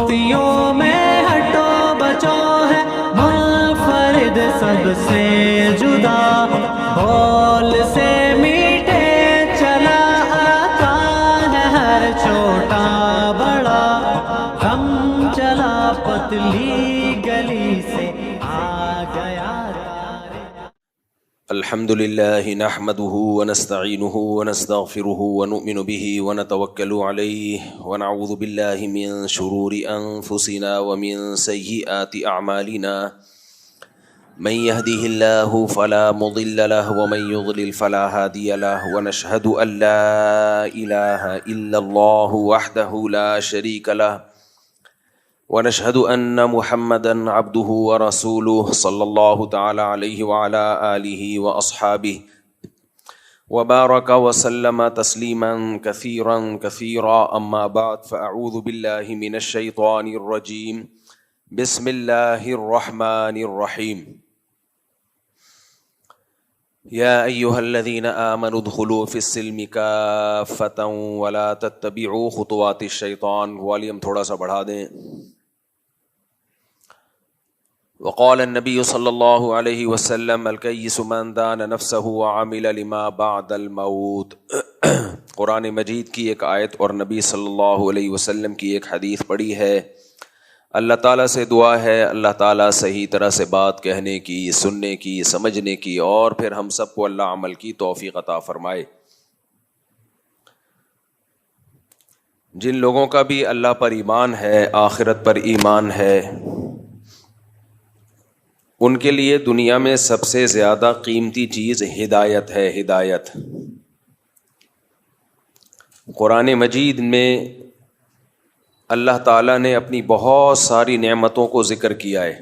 مفتیوں میں ہٹو بچو ہے منفرد سب سے جدا، بول سے میٹھے چلا آتا ہے ہر چھوٹا بڑا، ہم چلا پتلی گلی سے آ گیا۔ الحمد للہ نحمده ونستعینه ونستغفره ونؤمن به ونتوکل علیہ ونعوذ باللہ من شرور انفسنا ومن سیئات اعمالنا، من يهده الله فلا مضل له ومن يضلل فلا هادي له، ونشهد ان لا اله الا الله وحده لا شريك له، ونشهد ان محمدا عبده ورسوله صلى الله تعالى عليه وعلى آله واصحابه وبارك وسلم تسليما كثيرا كثيرا، اما بعد فاعوذ بالله من الشيطان الرجيم، بسم الله الرحمن الرحيم، يا ايها الذين آمنوا ادخلوا في السلم كافة ولا تتبعوا خطوات الشيطان۔ والیم تھوڑا سا بڑھا دیں۔ وقال النبی صلی اللہ علیہ وسلم الکیس من دان نفسہ وعمل لما بعد الموت۔ قرآن مجید کی ایک آیت اور نبی صلی اللہ علیہ وسلم کی ایک حدیث پڑھی ہے۔ اللہ تعالیٰ سے دعا ہے اللہ تعالیٰ صحیح طرح سے بات کہنے کی، سننے کی، سمجھنے کی، اور پھر ہم سب کو اللہ عمل کی توفیق عطا فرمائے۔ جن لوگوں کا بھی اللہ پر ایمان ہے، آخرت پر ایمان ہے، ان کے لیے دنیا میں سب سے زیادہ قیمتی چیز ہدایت ہے، ہدایت۔ قرآن مجید میں اللہ تعالیٰ نے اپنی بہت ساری نعمتوں کو ذکر کیا ہے۔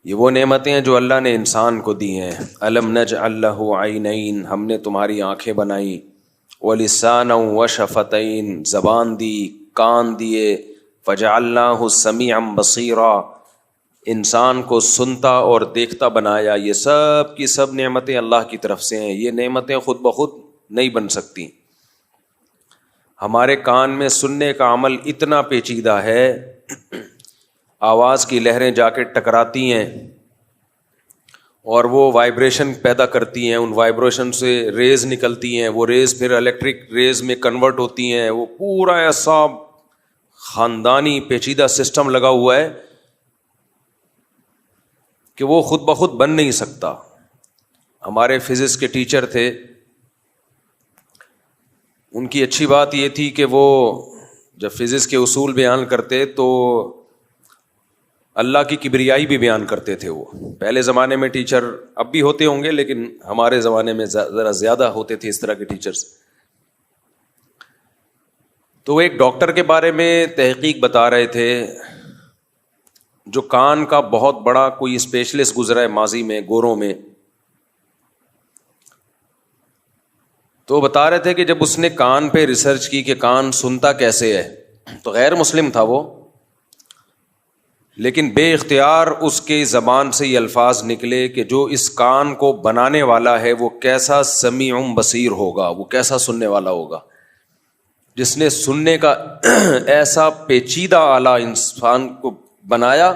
یہ وہ نعمتیں ہیں جو اللہ نے انسان کو دی ہیں۔ الم نجعل لہ عینین، ہم نے تمہاری آنکھیں بنائیں، ولسانا وشفتین، زبان دی، کان دیے، فجعلناہ سمیعا بصیرا، انسان کو سنتا اور دیکھتا بنایا۔ یہ سب کی سب نعمتیں اللہ کی طرف سے ہیں۔ یہ نعمتیں خود بخود نہیں بن سکتی۔ ہمارے کان میں سننے کا عمل اتنا پیچیدہ ہے، آواز کی لہریں جا کے ٹکراتی ہیں اور وہ وائبریشن پیدا کرتی ہیں، ان وائبریشن سے ریز نکلتی ہیں، وہ ریز پھر الیکٹرک ریز میں کنورٹ ہوتی ہیں۔ وہ پورا ایسا خاندانی پیچیدہ سسٹم لگا ہوا ہے کہ وہ خود بخود بن نہیں سکتا۔ ہمارے فزکس کے ٹیچر تھے، ان کی اچھی بات یہ تھی کہ وہ جب فزکس کے اصول بیان کرتے تو اللہ کی کبریائی بھی بیان کرتے تھے۔ وہ پہلے زمانے میں ٹیچر، اب بھی ہوتے ہوں گے لیکن ہمارے زمانے میں ذرا زیادہ ہوتے تھے اس طرح کے ٹیچرز۔ تو وہ ایک ڈاکٹر کے بارے میں تحقیق بتا رہے تھے جو کان کا بہت بڑا کوئی اسپیشلسٹ گزرا ہے ماضی میں، گوروں میں۔ تو بتا رہے تھے کہ جب اس نے کان پہ ریسرچ کی کہ کان سنتا کیسے ہے، تو غیر مسلم تھا وہ، لیکن بے اختیار اس کے زبان سے یہ الفاظ نکلے کہ جو اس کان کو بنانے والا ہے وہ کیسا سمیع بصیر ہوگا، وہ کیسا سننے والا ہوگا، جس نے سننے کا ایسا پیچیدہ آلہ انسان کو بنایا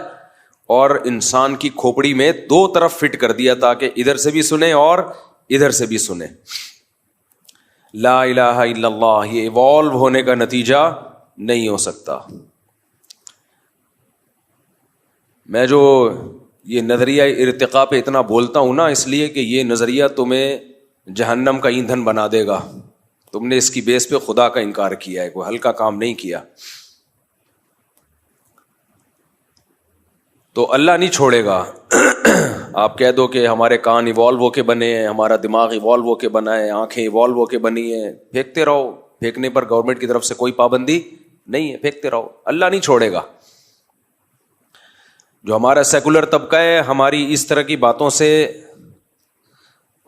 اور انسان کی کھوپڑی میں دو طرف فٹ کر دیا تاکہ ادھر سے بھی سنے اور ادھر سے بھی سنے۔ لا الہ الا اللہ، یہ ایوالو ہونے کا نتیجہ نہیں ہو سکتا۔ میں جو یہ نظریہ ارتقاء پہ اتنا بولتا ہوں نا، اس لیے کہ یہ نظریہ تمہیں جہنم کا ایندھن بنا دے گا۔ تم نے اس کی بیس پہ خدا کا انکار کیا ہے، کوئی ہلکا کام نہیں کیا۔ تو اللہ نہیں چھوڑے گا۔ آپ کہہ دو کہ ہمارے کان ایوالو ہو کے بنے ہیں، ہمارا دماغ ایوالو ہو کے بنا ہے، آنکھیں ایوالو ہو کے بنی ہیں، پھینکتے رہو۔ پھینکنے پر گورنمنٹ کی طرف سے کوئی پابندی نہیں ہے، پھینکتے رہو، اللہ نہیں چھوڑے گا۔ جو ہمارا سیکولر طبقہ ہے ہماری اس طرح کی باتوں سے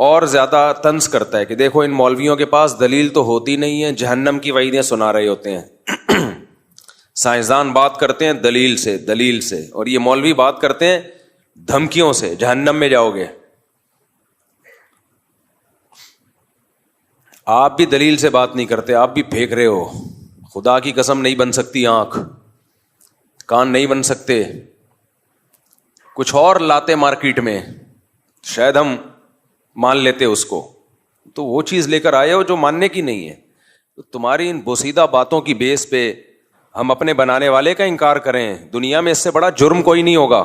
اور زیادہ طنز کرتا ہے کہ دیکھو ان مولویوں کے پاس دلیل تو ہوتی نہیں ہے، جہنم کی وعیدیں سنا رہے ہوتے ہیں۔ سائنسدان بات کرتے ہیں دلیل سے، اور یہ مولوی بات کرتے ہیں دھمکیوں سے، جہنم میں جاؤ گے۔ آپ بھی دلیل سے بات نہیں کرتے، آپ بھی پھینک رہے ہو۔ خدا کی قسم نہیں بن سکتی آنکھ، کان نہیں بن سکتے, کچھ اور لاتے مارکیٹ میں, شاید ہم مان لیتے اس کو, تو وہ چیز لے کر آئے ہو جو ماننے کی نہیں ہے. تو تمہاری ان بوسیدہ باتوں کی بیس پہ ہم اپنے بنانے والے کا انکار کریں, دنیا میں اس سے بڑا جرم کوئی نہیں ہوگا.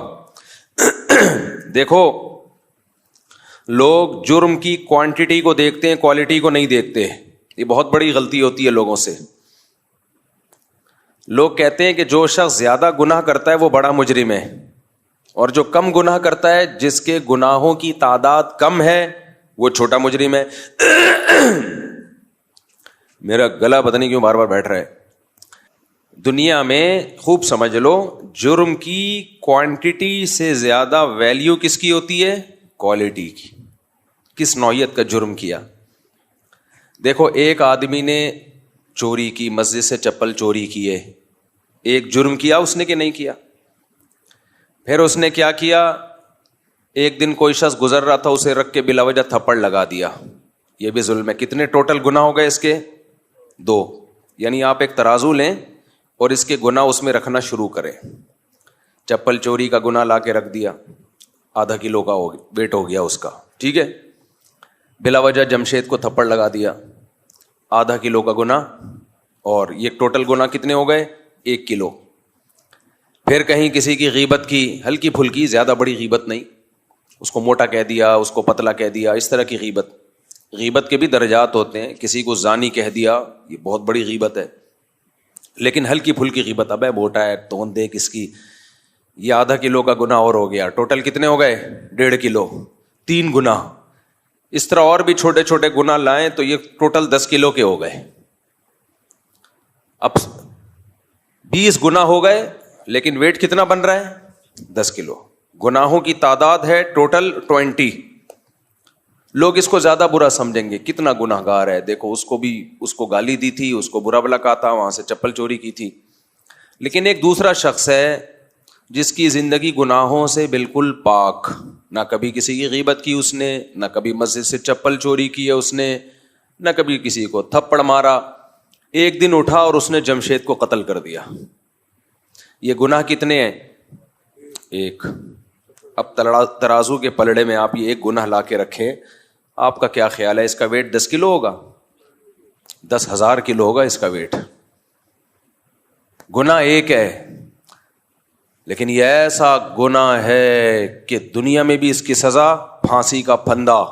دیکھو, لوگ جرم کی کوانٹٹی کو دیکھتے ہیں, کوالٹی کو نہیں دیکھتے. یہ بہت بڑی غلطی ہوتی ہے لوگوں سے. لوگ کہتے ہیں کہ جو شخص زیادہ گناہ کرتا ہے وہ بڑا مجرم ہے, اور جو کم گناہ کرتا ہے, جس کے گناہوں کی تعداد کم ہے, وہ چھوٹا مجرم ہے. میرا گلا پتہ نہیں کیوں بار بار بیٹھ رہا ہے. دنیا میں خوب سمجھ لو, جرم کی کوانٹٹی سے زیادہ ویلیو کس کی ہوتی ہے؟ کوالٹی کی. کس نوعیت کا جرم کیا. دیکھو, ایک آدمی نے چوری کی, مسجد سے چپل چوری کیے, ایک جرم کیا اس نے کہ نہیں کیا. پھر اس نے کیا کیا, ایک دن کوئی شخص گزر رہا تھا, اسے رکھ کے بلا وجہ تھپڑ لگا دیا. یہ بھی ظلم ہے. کتنے ٹوٹل گناہ ہو گئے اس کے؟ 2. یعنی آپ ایک ترازو لیں اور اس کے گناہ اس میں رکھنا شروع کریں. چپل چوری کا گناہ لا کے رکھ دیا, ½ کلو کا ویٹ ہو گیا اس کا, ٹھیک ہے. بلا وجہ جمشید کو تھپڑ لگا دیا, ½ کلو کا گناہ, اور یہ ٹوٹل گناہ کتنے ہو گئے؟ 1 کلو. پھر کہیں کسی کی غیبت کی, ہلکی پھلکی, زیادہ بڑی غیبت نہیں, اس کو موٹا کہہ دیا, اس کو پتلا کہہ دیا, اس طرح کی غیبت. غیبت کے بھی درجات ہوتے ہیں. کسی کو زانی کہہ دیا, یہ بہت بڑی غیبت ہے. لیکن ہلکی پھلکی غیبت, ابے موٹا ہے, تون دیکھ اس کی, یہ ½ کلو کا گناہ اور ہو گیا. ٹوٹل کتنے ہو گئے؟ 1.5 کلو. 3 گناہ. اس طرح اور بھی چھوٹے چھوٹے گناہ لائیں تو یہ ٹوٹل 10 کلو کے ہو گئے. اب 20 گناہ ہو گئے, لیکن ویٹ کتنا بن رہا ہے؟ 10 کلو. گناہوں کی تعداد ہے ٹوٹل 20. لوگ اس کو زیادہ برا سمجھیں گے, کتنا گناہ گار ہے, دیکھو اس کو گالی دی تھی, اس کو برا بلا کہا تھا, وہاں سے چپل چوری کی تھی. لیکن ایک دوسرا شخص ہے جس کی زندگی گناہوں سے بالکل پاک, نہ کبھی کسی کی غیبت کی اس نے, نہ کبھی مسجد سے چپل چوری کی ہے اس نے, نہ کبھی کسی کو تھپڑ مارا. ایک دن اٹھا اور اس نے جمشید کو قتل کر دیا. یہ گناہ کتنے ہیں؟ 1. اب ترازو کے پلڑے میں آپ یہ ایک گناہ لا کے رکھیں, آپ کا کیا خیال ہے, اس کا ویٹ 10 کلو ہوگا؟ 10,000 کلو ہوگا اس کا ویٹ. گناہ ایک ہے, لیکن یہ ایسا گناہ ہے کہ دنیا میں بھی اس کی سزا پھانسی کا پھندا.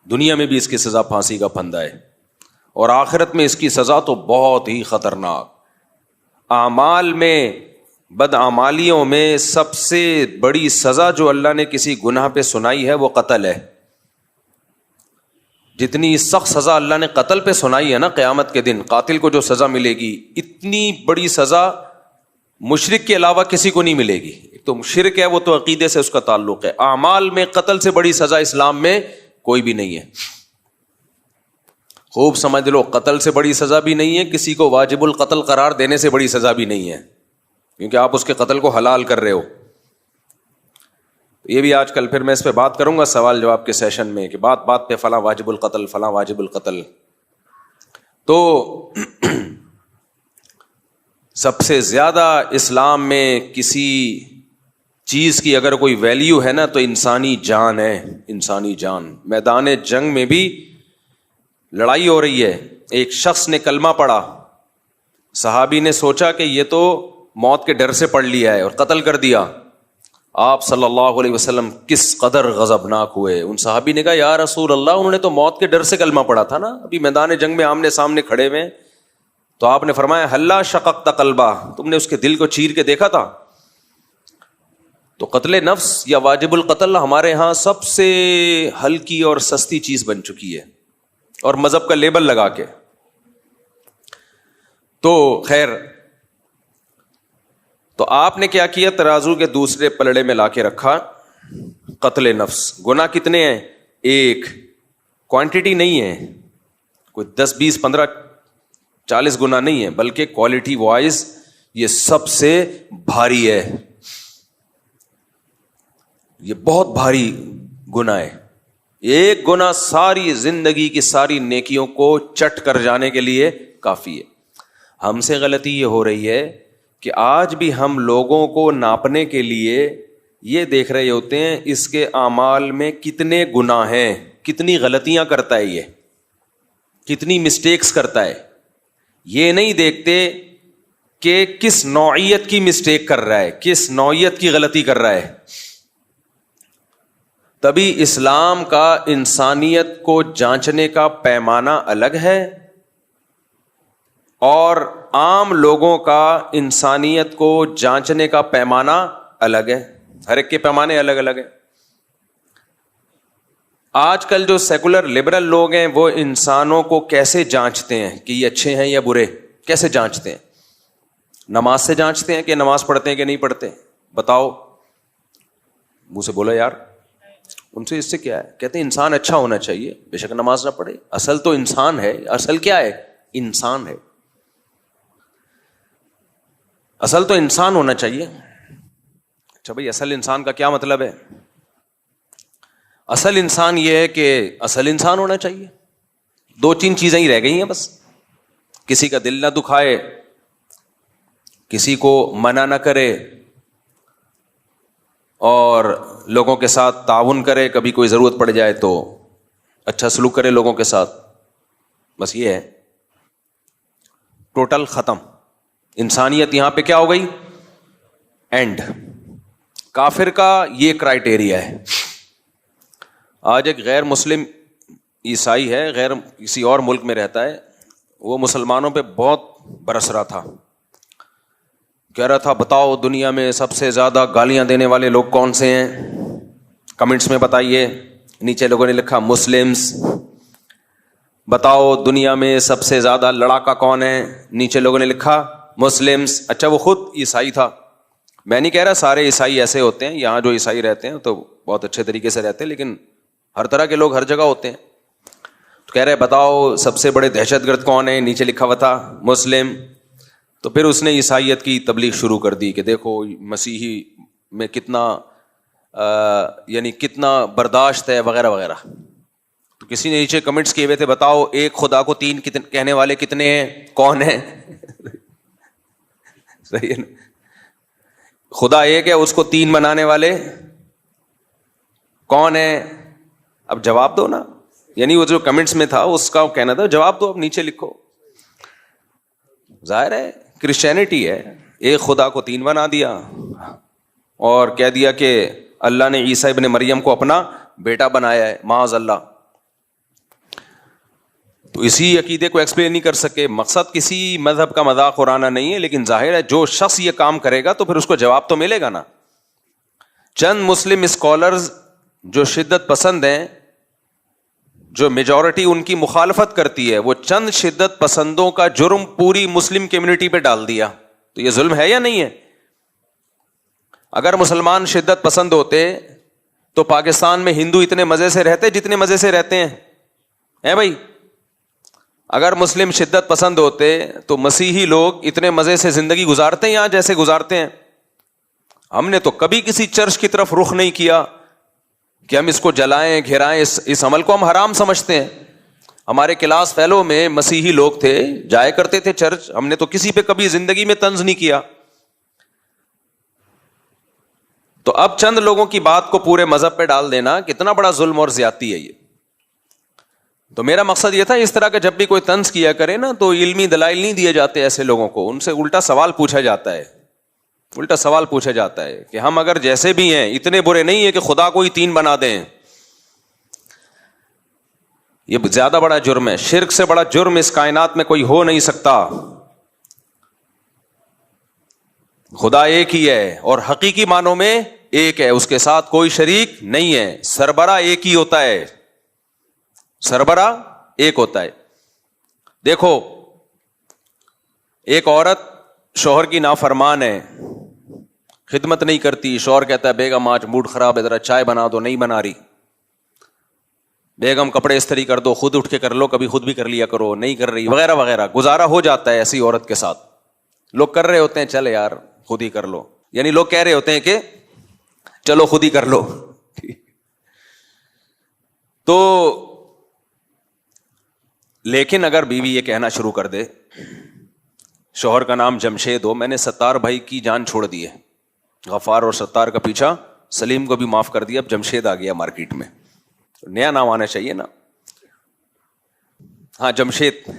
دنیا میں بھی اس کی سزا پھانسی کا پھندا ہے, اور آخرت میں اس کی سزا تو بہت ہی خطرناک. اعمال میں, بدعمالیوں میں سب سے بڑی سزا جو اللہ نے کسی گناہ پہ سنائی ہے وہ قتل ہے. جتنی سخت سزا اللہ نے قتل پہ سنائی ہے نا, قیامت کے دن قاتل کو جو سزا ملے گی, اتنی بڑی سزا مشرک کے علاوہ کسی کو نہیں ملے گی. ایک تو شرک ہے, وہ تو عقیدے سے اس کا تعلق ہے. اعمال میں قتل سے بڑی سزا اسلام میں کوئی بھی نہیں ہے. خوب سمجھ لو, قتل سے بڑی سزا بھی نہیں ہے, کسی کو واجب القتل قرار دینے سے بڑی سزا بھی نہیں ہے, کیونکہ آپ اس کے قتل کو حلال کر رہے ہو. یہ بھی آج کل پھر میں اس پہ بات کروں گا سوال جواب کے سیشن میں, کہ بات بات پہ فلاں واجب القتل, فلاں واجب القتل. تو سب سے زیادہ اسلام میں کسی چیز کی اگر کوئی ویلیو ہے نا تو انسانی جان ہے. انسانی جان. میدان جنگ میں بھی لڑائی ہو رہی ہے, ایک شخص نے کلمہ پڑھا, صحابی نے سوچا کہ یہ تو موت کے ڈر سے پڑھ لیا ہے اور قتل کر دیا. آپ صلی اللہ علیہ وسلم کس قدر غضبناک ہوئے. ان صحابی نے کہا یا رسول اللہ, انہوں نے تو موت کے ڈر سے کلمہ پڑھا تھا نا, ابھی میدان جنگ میں آمنے سامنے کھڑے ہوئے. تو آپ نے فرمایا ہلا شققت قلبہ, تم نے اس کے دل کو چیر کے دیکھا تھا. تو قتل نفس یا واجب القتل ہمارے ہاں سب سے ہلکی اور سستی چیز بن چکی ہے, اور مذہب کا لیبل لگا کے. تو خیر, تو آپ نے کیا کیا, ترازو کے دوسرے پلڑے میں لا کے رکھا قتل نفس. گناہ کتنے ہیں؟ 1. کوانٹٹی نہیں ہے, کوئی 10 20 15 40 گناہ نہیں ہے, بلکہ کوالٹی وائز یہ سب سے بھاری ہے. یہ بہت بھاری گناہ ہے. ایک گناہ ساری زندگی کی ساری نیکیوں کو چٹ کر جانے کے لیے کافی ہے. ہم سے غلطی یہ ہو رہی ہے کہ آج بھی ہم لوگوں کو ناپنے کے لیے یہ دیکھ رہے ہوتے ہیں اس کے اعمال میں کتنے گناہ ہیں, کتنی غلطیاں کرتا ہے, یہ کتنی مسٹیکس کرتا ہے. یہ نہیں دیکھتے کہ کس نوعیت کی مسٹیک کر رہا ہے, کس نوعیت کی غلطی کر رہا ہے. تبھی اسلام کا انسانیت کو جانچنے کا پیمانہ الگ ہے اور عام لوگوں کا انسانیت کو جانچنے کا پیمانہ الگ ہے. ہر ایک کے پیمانے الگ الگ ہیں. آج کل جو سیکولر لبرل لوگ ہیں وہ انسانوں کو کیسے جانچتے ہیں کہ یہ اچھے ہیں یا برے؟ کیسے جانچتے ہیں؟ نماز سے جانچتے ہیں کہ نماز پڑھتے ہیں کہ نہیں پڑھتے؟ بتاؤ, منہ سے بولو یار. ان سے اس سے کیا ہے؟ کہتے ہیں انسان اچھا ہونا چاہیے, بے شک نماز نہ پڑھے. اصل تو انسان ہے. اصل کیا ہے؟ انسان ہے. اصل تو انسان ہونا چاہیے. اچھا بھائی, اصل انسان کا کیا مطلب ہے؟ اصل انسان یہ ہے کہ اصل انسان ہونا چاہیے. 2-3 چیزیں ہی رہ گئی ہیں بس. کسی کا دل نہ دکھائے, کسی کو منع نہ کرے, اور لوگوں کے ساتھ تعاون کرے. کبھی کوئی ضرورت پڑ جائے تو اچھا سلوک کرے لوگوں کے ساتھ. بس یہ ہے, ٹوٹل ختم. انسانیت یہاں پہ کیا ہو گئی؟ اینڈ. کافر کا یہ کرائٹیریا ہے. آج ایک غیر مسلم عیسائی ہے, غیر کسی اور ملک میں رہتا ہے, وہ مسلمانوں پہ بہت برس رہا تھا. کہہ رہا تھا بتاؤ دنیا میں سب سے زیادہ گالیاں دینے والے لوگ کون سے ہیں؟ کمنٹس میں بتائیے. نیچے لوگوں نے لکھا مسلمز. بتاؤ دنیا میں سب سے زیادہ لڑاکا کون ہے؟ نیچے لوگوں نے لکھا مسلمز. اچھا وہ خود عیسائی تھا. میں نہیں کہہ رہا سارے عیسائی ایسے ہوتے ہیں, یہاں جو عیسائی رہتے ہیں تو بہت اچھے طریقے سے رہتے ہیں, لیکن ہر طرح کے لوگ ہر جگہ ہوتے ہیں. تو کہہ رہے بتاؤ سب سے بڑے دہشت گرد کون ہیں؟ نیچے لکھا ہوا تھا مسلم. تو پھر اس نے عیسائیت کی تبلیغ شروع کر دی کہ دیکھو مسیحی میں کتنا یعنی کتنا برداشت ہے وغیرہ وغیرہ. تو کسی نے نیچے کمنٹس کیے ہوئے تھے بتاؤ ایک خدا کو 3 کہنے والے کتنے ہیں؟ کون ہیں؟ صحیح ہے نا, خدا ایک ہے, اس کو 3 بنانے والے کون ہیں؟ اب جواب دو نا. یعنی وہ جو کمنٹس میں تھا اس کا کہنا تھا جواب دو, اب نیچے لکھو. ظاہر ہے کرسچینٹی ہے, ایک خدا کو 3 بنا دیا اور کہہ دیا کہ اللہ نے عیسیٰ ابن مریم کو اپنا بیٹا بنایا ہے, معاذ اللہ. تو اسی عقیدے کو ایکسپلین نہیں کر سکے. مقصد کسی مذہب کا مذاق اڑانا نہیں ہے, لیکن ظاہر ہے جو شخص یہ کام کرے گا تو پھر اس کو جواب تو ملے گا نا. چند مسلم اسکالرز جو شدت پسند ہیں, جو میجورٹی ان کی مخالفت کرتی ہے, وہ چند شدت پسندوں کا جرم پوری مسلم کمیونٹی پہ ڈال دیا. تو یہ ظلم ہے یا نہیں ہے؟ اگر مسلمان شدت پسند ہوتے تو پاکستان میں ہندو اتنے مزے سے رہتے جتنے مزے سے رہتے ہیں بھائی. اگر مسلم شدت پسند ہوتے تو مسیحی لوگ اتنے مزے سے زندگی گزارتے ہیں یہاں جیسے گزارتے ہیں. ہم نے تو کبھی کسی چرچ کی طرف رخ نہیں کیا کہ ہم اس کو جلائیں گھرائیں. اس عمل کو ہم حرام سمجھتے ہیں. ہمارے کلاس فیلو میں مسیحی لوگ تھے, جایا کرتے تھے چرچ. ہم نے تو کسی پہ کبھی زندگی میں طنز نہیں کیا. تو اب چند لوگوں کی بات کو پورے مذہب پہ ڈال دینا کتنا بڑا ظلم اور زیادتی ہے یہ. تو میرا مقصد یہ تھا اس طرح کا جب بھی کوئی طنز کیا کرے نا تو علمی دلائل نہیں دیے جاتے ایسے لوگوں کو, ان سے الٹا سوال پوچھا جاتا ہے. الٹا سوال پوچھا جاتا ہے کہ ہم اگر جیسے بھی ہیں اتنے برے نہیں ہیں کہ خدا کو ہی 3 بنا دیں. یہ زیادہ بڑا جرم ہے. شرک سے بڑا جرم اس کائنات میں کوئی ہو نہیں سکتا. خدا ایک ہی ہے اور حقیقی معنوں میں ایک ہے, اس کے ساتھ کوئی شریک نہیں ہے. سربراہ ایک ہی ہوتا ہے, سربراہ ایک ہوتا ہے. دیکھو ایک عورت شوہر کی نافرمان ہے, خدمت نہیں کرتی. شوہر کہتا ہے بیگم آج موڈ خراب ہے, ذرا چائے بنا دو, نہیں بنا رہی. بیگم کپڑے استری کر دو, خود اٹھ کے کر لو, کبھی خود بھی کر لیا کرو, نہیں کر رہی, وغیرہ وغیرہ. گزارا ہو جاتا ہے ایسی عورت کے ساتھ. لوگ کر رہے ہوتے ہیں چلے یار خود ہی کر لو, یعنی لوگ کہہ رہے ہوتے ہیں کہ چلو خود ہی کر لو. تو لیکن اگر بیوی یہ کہنا شروع کر دے شوہر کا نام جمشید ہو, میں نے ستار بھائی کی جان چھوڑ دی ہے, غفار اور ستار کا پیچھا سلیم کو بھی معاف کر دیا, اب جمشید آ گیا مارکیٹ میں, نیا نام آنا چاہیے نا. ہاں جمشید.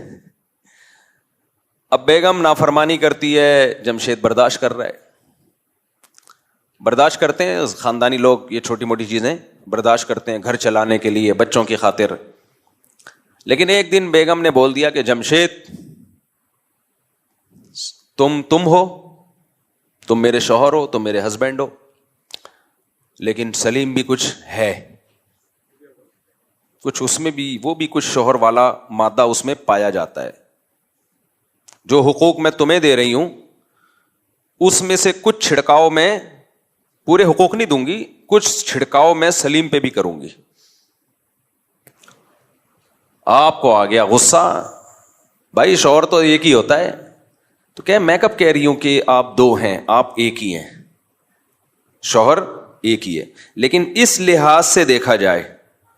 اب بیگم نافرمانی کرتی ہے, جمشید برداشت کر رہا ہے. برداشت کرتے ہیں خاندانی لوگ, یہ چھوٹی موٹی چیزیں برداشت کرتے ہیں گھر چلانے کے لیے, بچوں کی خاطر. لیکن ایک دن بیگم نے بول دیا کہ جمشید تم ہو, تم میرے شوہر ہو, تم میرے ہسبینڈ ہو, لیکن سلیم بھی کچھ ہے, کچھ اس میں بھی, وہ بھی کچھ شوہر والا مادہ اس میں پایا جاتا ہے. جو حقوق میں تمہیں دے رہی ہوں اس میں سے کچھ چھڑکاؤ میں, پورے حقوق نہیں دوں گی, کچھ چھڑکاؤ میں سلیم پہ بھی کروں گی. آپ کو آ گیا غصہ, بھائی شوہر تو ایک ہی ہوتا ہے. تو کیا میں کب کہہ رہی ہوں کہ آپ دو ہیں, آپ ایک ہی ہیں, شوہر ایک ہی ہے. لیکن اس لحاظ سے دیکھا جائے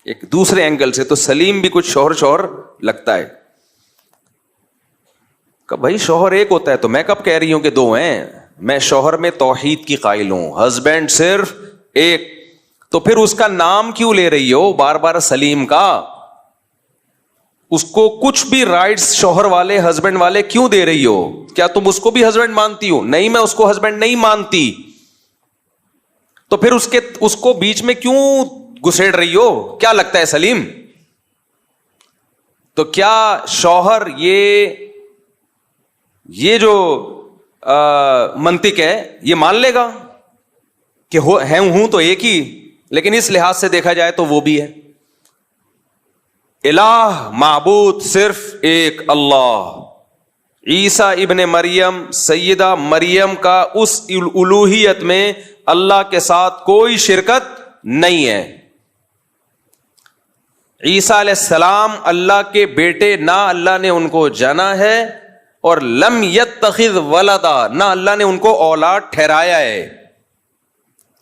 ایک دوسرے اینگل سے تو سلیم بھی کچھ شوہر لگتا ہے. کہ بھائی شوہر ایک ہوتا ہے تو میں کب کہہ رہی ہوں کہ دو ہیں. میں شوہر میں توحید کی قائل ہوں, ہسبینڈ صرف ایک. تو پھر اس کا نام کیوں لے رہی ہو بار بار سلیم کا؟ اس کو کچھ بھی رائٹس شوہر والے, ہسبینڈ والے کیوں دے رہی ہو؟ کیا تم اس کو بھی ہسبینڈ مانتی ہو؟ نہیں, میں اس کو ہسبینڈ نہیں مانتی. تو پھر اس کو بیچ میں کیوں گھسیڑ رہی ہو؟ کیا لگتا ہے سلیم؟ تو کیا شوہر یہ جو منطق ہے یہ مان لے گا کہ ہوں تو ایک ہی, لیکن اس لحاظ سے دیکھا جائے تو وہ بھی ہے. الہ معبود صرف ایک اللہ. عیسیٰ ابن مریم, سیدہ مریم کا اس الوہیت میں اللہ کے ساتھ کوئی شرکت نہیں ہے. عیسیٰ علیہ السلام اللہ کے بیٹے نہ اللہ نے ان کو جانا ہے, اور لم یتخذ ولدا, نہ اللہ نے ان کو اولاد ٹھہرایا ہے.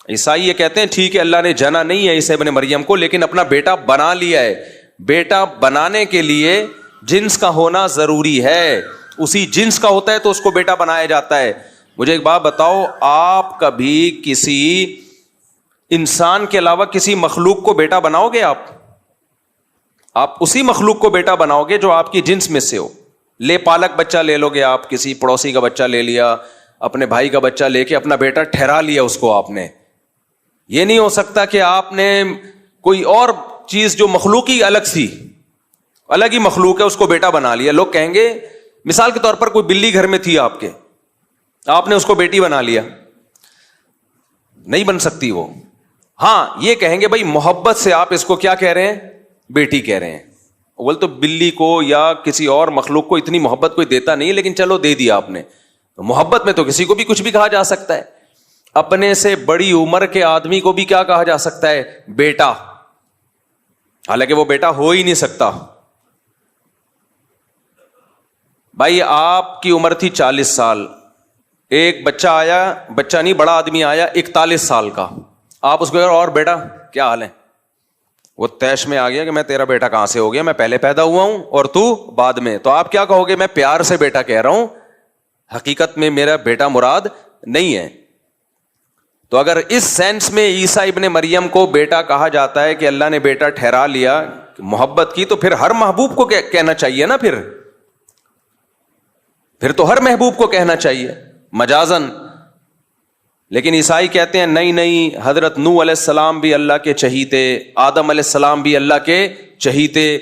عیسائی یہ کہتے ہیں ٹھیک ہے اللہ نے جنا نہیں ہے عیسیٰ ابن مریم کو, لیکن اپنا بیٹا بنا لیا ہے. بیٹا بنانے کے لیے جنس کا ہونا ضروری ہے, اسی جنس کا ہوتا ہے تو اس کو بیٹا بنایا جاتا ہے. مجھے ایک بات بتاؤ, آپ کبھی کسی انسان کے علاوہ کسی مخلوق کو بیٹا بناؤ گے؟ آپ اسی مخلوق کو بیٹا بناؤ گے جو آپ کی جنس میں سے ہو. لے پالک بچہ لے لو گے آپ, کسی پڑوسی کا بچہ لے لیا, اپنے بھائی کا بچہ لے کے اپنا بیٹا ٹھہرا لیا اس کو آپ نے. یہ نہیں ہو سکتا کہ آپ نے کوئی اور چیز جو مخلوقی الگ ہی مخلوق ہے اس کو بیٹا بنا لیا. لوگ کہیں گے, مثال کے طور پر کوئی بلی گھر میں تھی آپ کے, آپ نے اس کو بیٹی بنا لیا, نہیں بن سکتی وہ. ہاں یہ کہیں گے بھائی محبت سے آپ اس کو کیا کہہ رہے ہیں, بیٹی کہہ رہے ہیں. اول تو بلی کو یا کسی اور مخلوق کو اتنی محبت کوئی دیتا نہیں, لیکن چلو دے دیا آپ نے. محبت میں تو کسی کو بھی کچھ بھی کہا جا سکتا ہے. اپنے سے بڑی عمر کے آدمی کو بھی کیا کہا جا سکتا ہے, بیٹا, حالانکہ وہ بیٹا ہو ہی نہیں سکتا. بھائی آپ کی عمر تھی 40 سال, ایک بچہ آیا, بچہ نہیں بڑا آدمی آیا 41 سال کا, آپ اس کو کہہ رہے اور بیٹا کیا حال ہے؟ وہ تیش میں آ گیا کہ میں تیرا بیٹا کہاں سے ہو گیا, میں پہلے پیدا ہوا ہوں اور تو بعد میں. تو آپ کیا کہو گے؟ میں پیار سے بیٹا کہہ رہا ہوں, حقیقت میں میرا بیٹا مراد نہیں ہے. تو اگر اس سینس میں عیسیٰ ابن مریم کو بیٹا کہا جاتا ہے کہ اللہ نے بیٹا ٹھہرا لیا محبت کی, تو پھر ہر محبوب کو کہنا چاہیے نا, پھر تو ہر محبوب کو کہنا چاہیے مجازن. لیکن عیسائی کہتے ہیں نہیں, حضرت نوح علیہ السلام بھی اللہ کے چہیتے, آدم علیہ السلام بھی اللہ کے چہیتے,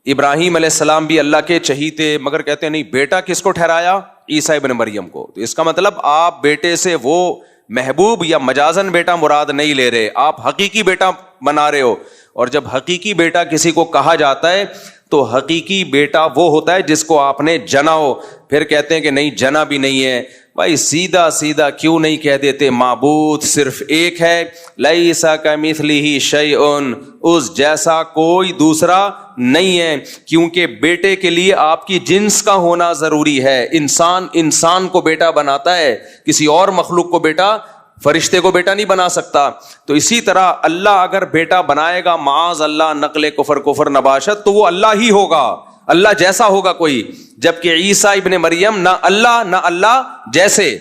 ابراہیم علیہ السلام بھی اللہ کے چہیتے, مگر کہتے ہیں نہیں, بیٹا کس کو ٹھہرایا؟ عیسیٰ ابن مریم کو. تو اس کا مطلب آپ بیٹے سے وہ محبوب یا مجازن بیٹا مراد نہیں لے رہے, آپ حقیقی بیٹا بنا رہے ہو. اور جب حقیقی بیٹا کسی کو کہا جاتا ہے تو حقیقی بیٹا وہ ہوتا ہے جس کو آپ نے جنا ہو. پھر کہتے ہیں کہ نہیں جنا بھی نہیں ہے. بھائی سیدھا کیوں نہیں کہہ دیتے معبود صرف ایک ہے, لیس کمثلہ شیء, اس جیسا کوئی دوسرا نہیں ہے. کیونکہ بیٹے کے لیے آپ کی جنس کا ہونا ضروری ہے. انسان کو بیٹا بناتا ہے, کسی اور مخلوق کو بیٹا, فرشتے کو بیٹا نہیں بنا سکتا. تو اسی طرح اللہ اگر بیٹا بنائے گا معاذ اللہ نقل کفر نباشت, تو وہ اللہ ہی ہوگا. اللہ جیسا ہوگا کوئی، جبکہ عیسیٰ ابن مریم نہ اللہ جیسے.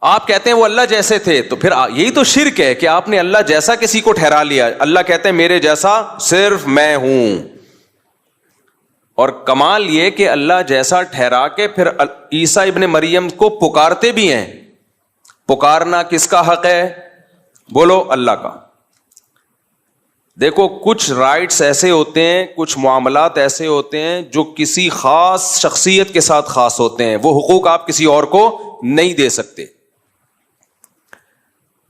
آپ کہتے ہیں وہ اللہ جیسے تھے، تو پھر یہی تو شرک ہے کہ آپ نے اللہ جیسا کسی کو ٹھہرا لیا. اللہ کہتے ہیں میرے جیسا صرف میں ہوں. اور کمال یہ کہ اللہ جیسا ٹھہرا کے پھر عیسیٰ ابن مریم کو پکارتے بھی ہیں. پکارنا کس کا حق ہے؟ بولو اللہ کا. دیکھو کچھ رائٹس ایسے ہوتے ہیں، کچھ معاملات ایسے ہوتے ہیں جو کسی خاص شخصیت کے ساتھ خاص ہوتے ہیں، وہ حقوق آپ کسی اور کو نہیں دے سکتے،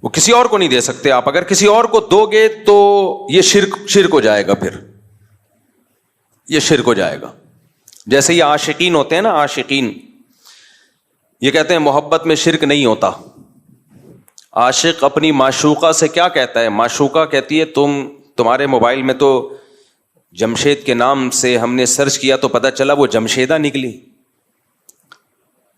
وہ کسی اور کو نہیں دے سکتے. آپ اگر کسی اور کو دو گے تو یہ شرک ہو جائے گا، پھر یہ شرک ہو جائے گا. جیسے یہ عاشقین ہوتے ہیں نا، عاشقین یہ کہتے ہیں محبت میں شرک نہیں ہوتا. عاشق اپنی معشوقہ سے کیا کہتا ہے؟ معشوقہ کہتی ہے تمہارے موبائل میں تو جمشید کے نام سے ہم نے سرچ کیا تو پتہ چلا وہ جمشیدہ نکلی.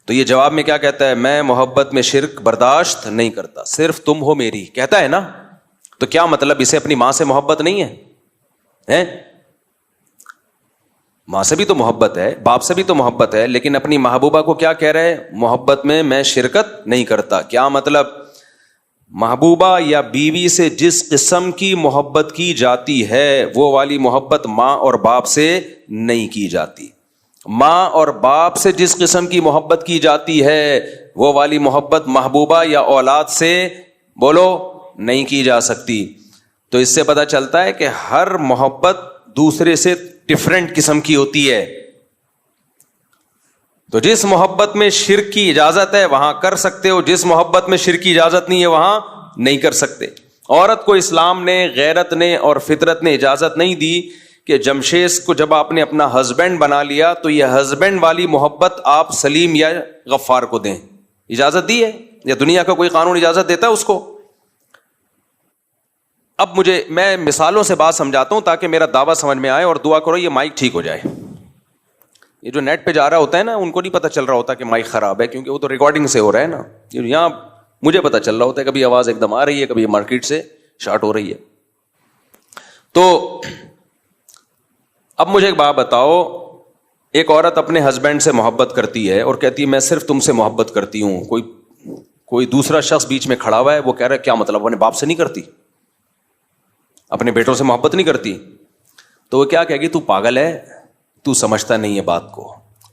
تو یہ جواب میں کیا کہتا ہے؟ میں محبت میں شرک برداشت نہیں کرتا، صرف تم ہو میری. کہتا ہے نا. تو کیا مطلب اسے اپنی ماں سے محبت نہیں ہے؟ ماں سے بھی تو محبت ہے، باپ سے بھی تو محبت ہے، لیکن اپنی محبوبہ کو کیا کہہ رہے؟ محبت میں شرکت نہیں کرتا. کیا مطلب؟ محبوبہ یا بیوی سے جس قسم کی محبت کی جاتی ہے وہ والی محبت ماں اور باپ سے نہیں کی جاتی. ماں اور باپ سے جس قسم کی محبت کی جاتی ہے وہ والی محبت محبوبہ یا اولاد سے بولو نہیں کی جا سکتی. تو اس سے پتہ چلتا ہے کہ ہر محبت دوسرے سے ڈفرینٹ قسم کی ہوتی ہے. تو جس محبت میں شرک کی اجازت ہے وہاں کر سکتے ہو، جس محبت میں شرک کی اجازت نہیں ہے وہاں نہیں کر سکتے. عورت کو اسلام نے، غیرت نے اور فطرت نے اجازت نہیں دی کہ جمشید کو جب آپ نے اپنا ہسبینڈ بنا لیا تو یہ ہسبینڈ والی محبت آپ سلیم یا غفار کو دیں. اجازت دی ہے؟ یا دنیا کا کوئی قانون اجازت دیتا ہے اس کو؟ اب میں مثالوں سے بات سمجھاتا ہوں تاکہ میرا دعویٰ سمجھ میں آئے، اور دعا کرو یہ مائک ٹھیک ہو جائے. یہ جو نیٹ پہ جا رہا ہوتا ہے نا ان کو نہیں پتہ چل رہا ہوتا کہ مائک خراب ہے، کیونکہ وہ تو ریکارڈنگ سے ہو رہا ہے نا. یہاں مجھے پتہ چل رہا ہوتا ہے کبھی آواز ایک دم آ رہی ہے، کبھی مارکیٹ سے شارٹ ہو رہی ہے. تو اب مجھے ایک بات بتاؤ، ایک عورت اپنے ہسبینڈ سے محبت کرتی ہے اور کہتی ہے میں صرف تم سے محبت کرتی ہوں. کوئی دوسرا شخص بیچ میں کھڑا ہوا ہے، وہ کہہ رہا ہے کیا مطلب اپنے باپ سے نہیں کرتی، اپنے بیٹوں سے محبت نہیں کرتی؟ تو وہ کیا کہے گی؟ تو پاگل ہے، تو سمجھتا نہیں ہے بات کو،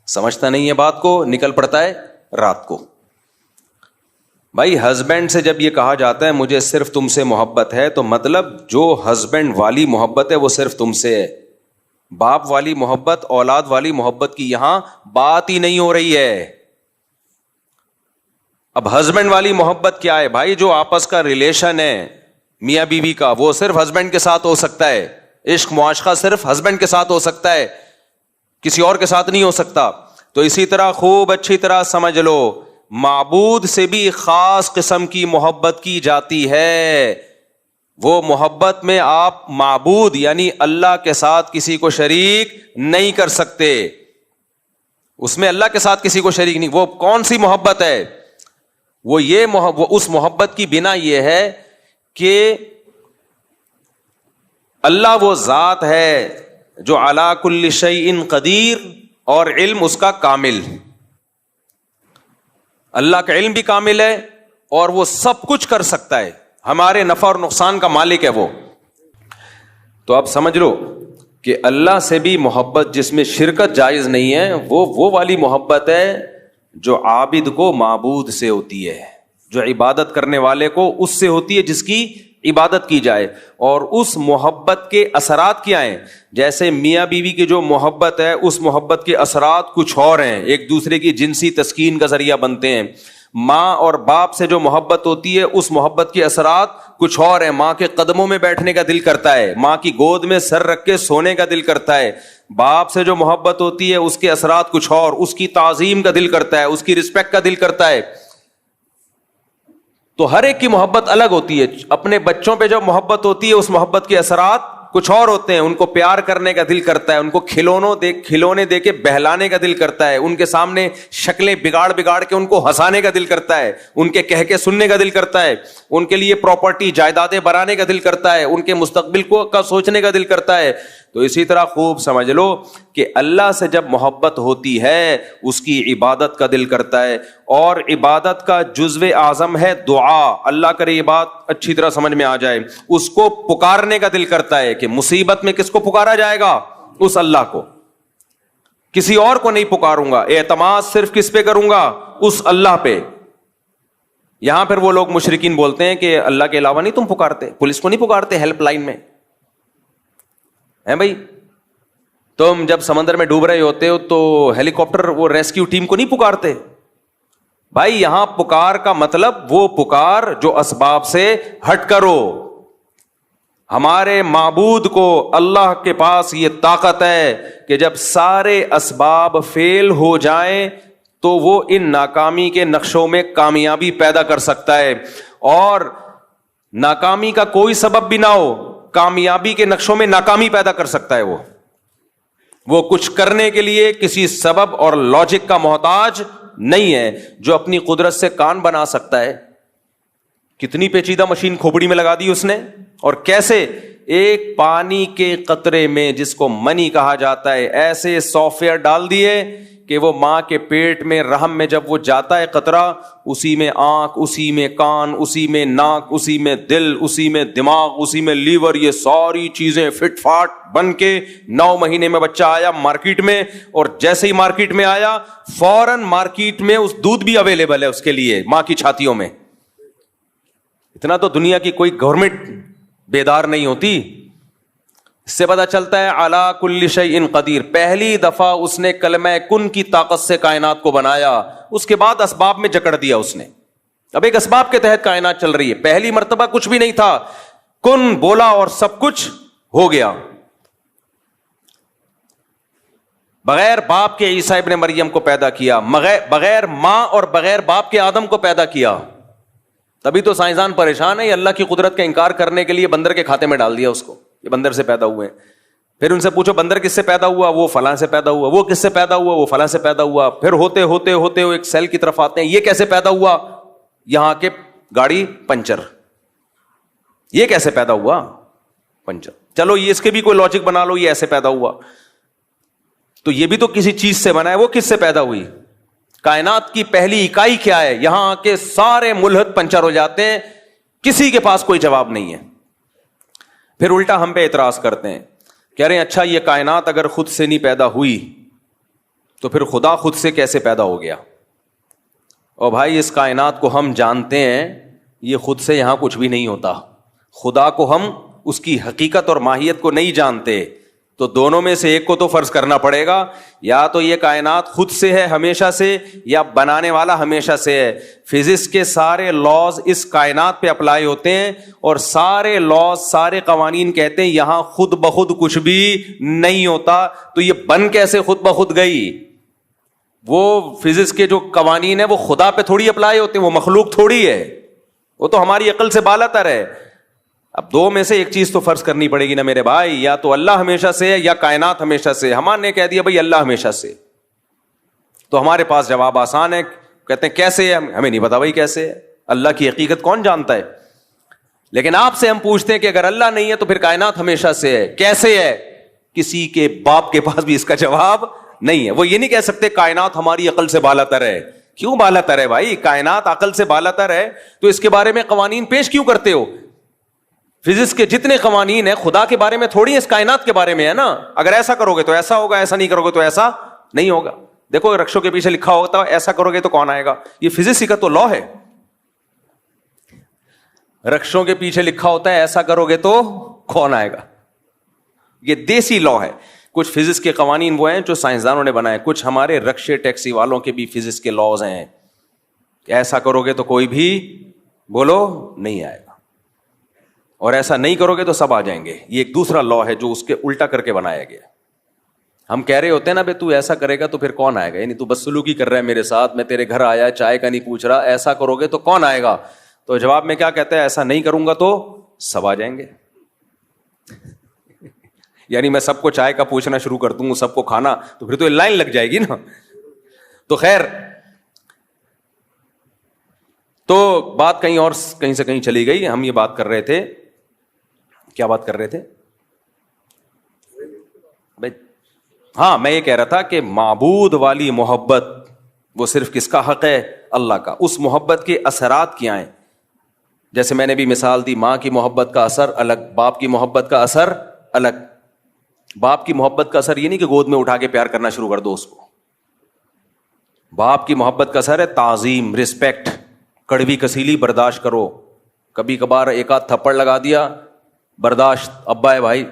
سمجھتا نہیں ہے بات کو، نکل پڑتا ہے رات کو. بھائی ہسبینڈ سے جب یہ کہا جاتا ہے مجھے صرف تم سے محبت ہے، تو مطلب جو ہسبینڈ والی محبت ہے وہ صرف تم سے ہے. باپ والی محبت، اولاد والی محبت کی یہاں بات ہی نہیں ہو رہی ہے. اب ہسبینڈ والی محبت کیا ہے بھائی؟ جو آپس کا ریلیشن ہے میاں بیوی کا، وہ صرف ہسبینڈ کے ساتھ ہو سکتا ہے. عشق معاشقہ صرف ہسبینڈ کے ساتھ ہو سکتا ہے، کسی اور کے ساتھ نہیں ہو سکتا. تو اسی طرح خوب اچھی طرح سمجھ لو، معبود سے بھی خاص قسم کی محبت کی جاتی ہے. وہ محبت میں آپ معبود یعنی اللہ کے ساتھ کسی کو شریک نہیں کر سکتے. اس میں اللہ کے ساتھ کسی کو شریک نہیں. وہ کون سی محبت ہے؟ وہ اس محبت کی بنا یہ ہے کہ اللہ وہ ذات ہے جو علی کل شیء قدیر اور علم اس کا کامل. اللہ کا علم بھی کامل ہے اور وہ سب کچھ کر سکتا ہے، ہمارے نفع اور نقصان کا مالک ہے وہ. تو آپ سمجھ لو کہ اللہ سے بھی محبت جس میں شرکت جائز نہیں ہے، وہ والی محبت ہے جو عابد کو معبود سے ہوتی ہے، جو عبادت کرنے والے کو اس سے ہوتی ہے جس کی عبادت کی جائے. اور اس محبت کے اثرات کیا ہیں؟ جیسے میاں بیوی کی جو محبت ہے اس محبت کے اثرات کچھ اور ہیں، ایک دوسرے کی جنسی تسکین کا ذریعہ بنتے ہیں. ماں اور باپ سے جو محبت ہوتی ہے اس محبت کے اثرات کچھ اور ہیں. ماں کے قدموں میں بیٹھنے کا دل کرتا ہے، ماں کی گود میں سر رکھ کے سونے کا دل کرتا ہے. باپ سے جو محبت ہوتی ہے اس کے اثرات کچھ اور، اس کی تعظیم کا دل کرتا ہے، اس کی رسپیکٹ کا دل کرتا ہے. تو ہر ایک کی محبت الگ ہوتی ہے. اپنے بچوں پہ جو محبت ہوتی ہے اس محبت کے اثرات کچھ اور ہوتے ہیں, ان کو پیار کرنے کا دل کرتا ہے, ان کو کھلونے دے کے بہلانے کا دل کرتا ہے, ان کے سامنے شکلیں بگاڑ کے ان کو ہنسانے کا دل کرتا ہے, ان کے کہہ کے سننے کا دل کرتا ہے, ان کے لیے پراپرٹی جائیدادیں بنانے کا دل کرتا ہے, ان کے مستقبل کا سوچنے کا دل کرتا ہے. تو اسی طرح خوب سمجھ لو کہ اللہ سے جب محبت ہوتی ہے اس کی عبادت کا دل کرتا ہے, اور عبادت کا جزو اعظم ہے دعا. اللہ کرے یہ بات اچھی طرح سمجھ میں آ جائے. اس کو پکارنے کا دل کرتا ہے کہ مصیبت میں کس کو پکارا جائے گا؟ اس اللہ کو, کسی اور کو نہیں پکاروں گا. اعتماد صرف کس پہ کروں گا؟ اس اللہ پہ. یہاں پھر وہ لوگ مشرکین بولتے ہیں کہ اللہ کے علاوہ نہیں تم پکارتے, پولیس کو نہیں پکارتے ہیلپ لائن میں ہیں بھائی؟ تم جب سمندر میں ڈوب رہے ہوتے ہو تو ہیلی کاپٹر وہ ریسکیو ٹیم کو نہیں پکارتے بھائی. یہاں پکار کا مطلب وہ پکار جو اسباب سے ہٹ کرو. ہمارے معبود کو, اللہ کے پاس یہ طاقت ہے کہ جب سارے اسباب فیل ہو جائیں تو وہ ان ناکامی کے نقشوں میں کامیابی پیدا کر سکتا ہے, اور ناکامی کا کوئی سبب بھی نہ ہو, کامیابی کے نقشوں میں ناکامی پیدا کر سکتا ہے. وہ کچھ کرنے کے لیے کسی سبب اور لاجک کا محتاج نہیں ہے. جو اپنی قدرت سے کان بنا سکتا ہے, کتنی پیچیدہ مشین کھوپڑی میں لگا دی اس نے, اور کیسے ایک پانی کے قطرے میں جس کو منی کہا جاتا ہے ایسے سافٹ ویئر ڈال دیے کہ وہ ماں کے پیٹ میں رحم میں جب وہ جاتا ہے قطرہ, اسی میں آنکھ, اسی میں کان, اسی میں ناک, اسی میں دل, اسی میں دماغ, اسی میں لیور, یہ ساری چیزیں فٹ فاٹ بن کے 9 مہینے میں بچہ آیا مارکیٹ میں, اور جیسے ہی مارکیٹ میں آیا فوراً مارکیٹ میں اس دودھ بھی اویلیبل ہے اس کے لیے ماں کی چھاتیوں میں. اتنا تو دنیا کی کوئی گورنمنٹ بیدار نہیں ہوتی. اس سے پتہ چلتا ہے علی کل شیء قدیر. پہلی دفعہ اس نے کلمہ کن کی طاقت سے کائنات کو بنایا, اس کے بعد اسباب میں جکڑ دیا اس نے. اب ایک اسباب کے تحت کائنات چل رہی ہے. پہلی مرتبہ کچھ بھی نہیں تھا, کن بولا اور سب کچھ ہو گیا. بغیر باپ کے عیسیٰ ابن مریم کو پیدا کیا, بغیر ماں اور بغیر باپ کے آدم کو پیدا کیا. تبھی تو سائنسدان پریشان ہے, یہ اللہ کی قدرت کا انکار کرنے کے لیے بندر کے کھاتے میں ڈال دیا اس کو, یہ بندر سے پیدا ہوئے ہیں. پھر ان سے پوچھو بندر کس سے پیدا ہوا؟ وہ فلاں سے پیدا ہوا. وہ کس سے پیدا ہوا؟ وہ فلاں سے پیدا ہوا. پھر ہوتے ہوتے ہوتے ایک سیل کی طرف آتے ہیں, یہ کیسے پیدا ہوا؟ یہاں کے گاڑی پنچر, یہ کیسے پیدا ہوا؟ پنچر. چلو یہ اس کے بھی کوئی لاجک بنا لو, یہ ایسے پیدا ہوا, تو یہ بھی تو کسی چیز سے بنا ہے. وہ کس سے پیدا ہوئی؟ کائنات کی پہلی اکائی کیا ہے؟ یہاں کے سارے ملحد پنچر ہو جاتے ہیں, کسی کے پاس کوئی جواب نہیں ہے. پھر الٹا ہم پہ اعتراض کرتے ہیں, کہہ رہے ہیں اچھا یہ کائنات اگر خود سے نہیں پیدا ہوئی تو پھر خدا خود سے کیسے پیدا ہو گیا؟ اور بھائی اس کائنات کو ہم جانتے ہیں, یہ خود سے یہاں کچھ بھی نہیں ہوتا. خدا کو ہم اس کی حقیقت اور ماہیت کو نہیں جانتے, تو دونوں میں سے ایک کو تو فرض کرنا پڑے گا, یا تو یہ کائنات خود سے ہے ہمیشہ سے, یا بنانے والا ہمیشہ سے ہے. فزکس کے سارے لاز اس کائنات پہ اپلائی ہوتے ہیں, اور سارے لاز سارے قوانین کہتے ہیں یہاں خود بخود کچھ بھی نہیں ہوتا. تو یہ بن کیسے خود بخود گئی؟ وہ فزکس کے جو قوانین ہیں وہ خدا پہ تھوڑی اپلائی ہوتے ہیں, وہ مخلوق تھوڑی ہے, وہ تو ہماری عقل سے بالا تر ہے. اب دو میں سے ایک چیز تو فرض کرنی پڑے گی نا میرے بھائی, یا تو اللہ ہمیشہ سے ہے یا کائنات ہمیشہ سے. ہمارے نے کہہ دیا بھائی اللہ ہمیشہ سے, تو ہمارے پاس جواب آسان ہے, کہتے ہیں کیسے ہے؟ ہمیں نہیں پتا بھائی کیسے ہے, اللہ کی حقیقت کون جانتا ہے. لیکن آپ سے ہم پوچھتے ہیں کہ اگر اللہ نہیں ہے تو پھر کائنات ہمیشہ سے ہے, کیسے ہے؟ کسی کے باپ کے پاس بھی اس کا جواب نہیں ہے. وہ یہ نہیں کہہ سکتے کائنات ہماری عقل سے بالا تر ہے. کیوں بالا تر ہے بھائی؟ کائنات عقل سے بالا تر ہے تو اس کے بارے میں قوانین پیش کیوں کرتے ہو؟ فزکس کے جتنے قوانین ہیں خدا کے بارے میں تھوڑی اس کائنات کے بارے میں ہے نا. اگر ایسا کرو گے تو ایسا ہوگا, ایسا نہیں کرو گے تو ایسا نہیں ہوگا. دیکھو رکشوں کے پیچھے لکھا ہوتا ہے ایسا کرو گے تو کون آئے گا, یہ فزکس کا تو لا ہے. رکشوں کے پیچھے لکھا ہوتا ہے ایسا کرو گے تو کون آئے گا, یہ دیسی لا ہے. کچھ فزکس کے قوانین وہ ہیں جو سائنسدانوں نے بنائے, کچھ ہمارے رکشے ٹیکسی والوں کے بھی فزکس کے لاز ہیں. ایسا کرو گے تو کوئی بھی بولو نہیں آئے گا, اور ایسا نہیں کرو گے تو سب آ جائیں گے. یہ ایک دوسرا لا ہے جو اس کے الٹا کر کے بنایا گیا. ہم کہہ رہے ہوتے ہیں نا بھائی تو ایسا کرے گا تو پھر کون آئے گا, یعنی تو بدسلوکی کر رہا ہے میرے ساتھ, میں تیرے گھر آیا چائے کا نہیں پوچھ رہا, ایسا کرو گے تو کون آئے گا. تو جواب میں کیا کہتے ہیں, ایسا نہیں کروں گا تو سب آ جائیں گے. یعنی میں سب کو چائے کا پوچھنا شروع کر دوں سب کو کھانا, تو پھر تو لائن لگ جائے گی نا. تو خیر, تو بات کہیں سے کہیں چلی گئی. ہم یہ بات کر رہے تھے, کیا بات کر رہے تھے بھائی؟ ہاں, میں یہ کہہ رہا تھا کہ معبود والی محبت وہ صرف کس کا حق ہے؟ اللہ کا. اس محبت کے اثرات کیا ہیں؟ جیسے میں نے بھی مثال دی, ماں کی محبت کا اثر الگ, باپ کی محبت کا اثر الگ. باپ کی محبت کا اثر یہ نہیں کہ گود میں اٹھا کے پیار کرنا شروع کر دو اس کو. باپ کی محبت کا اثر ہے تعظیم, رسپیکٹ, کڑوی کسیلی برداشت کرو. کبھی کبھار ایک آدھ تھپڑ لگا دیا, برداشت, ابا ہے بھائی.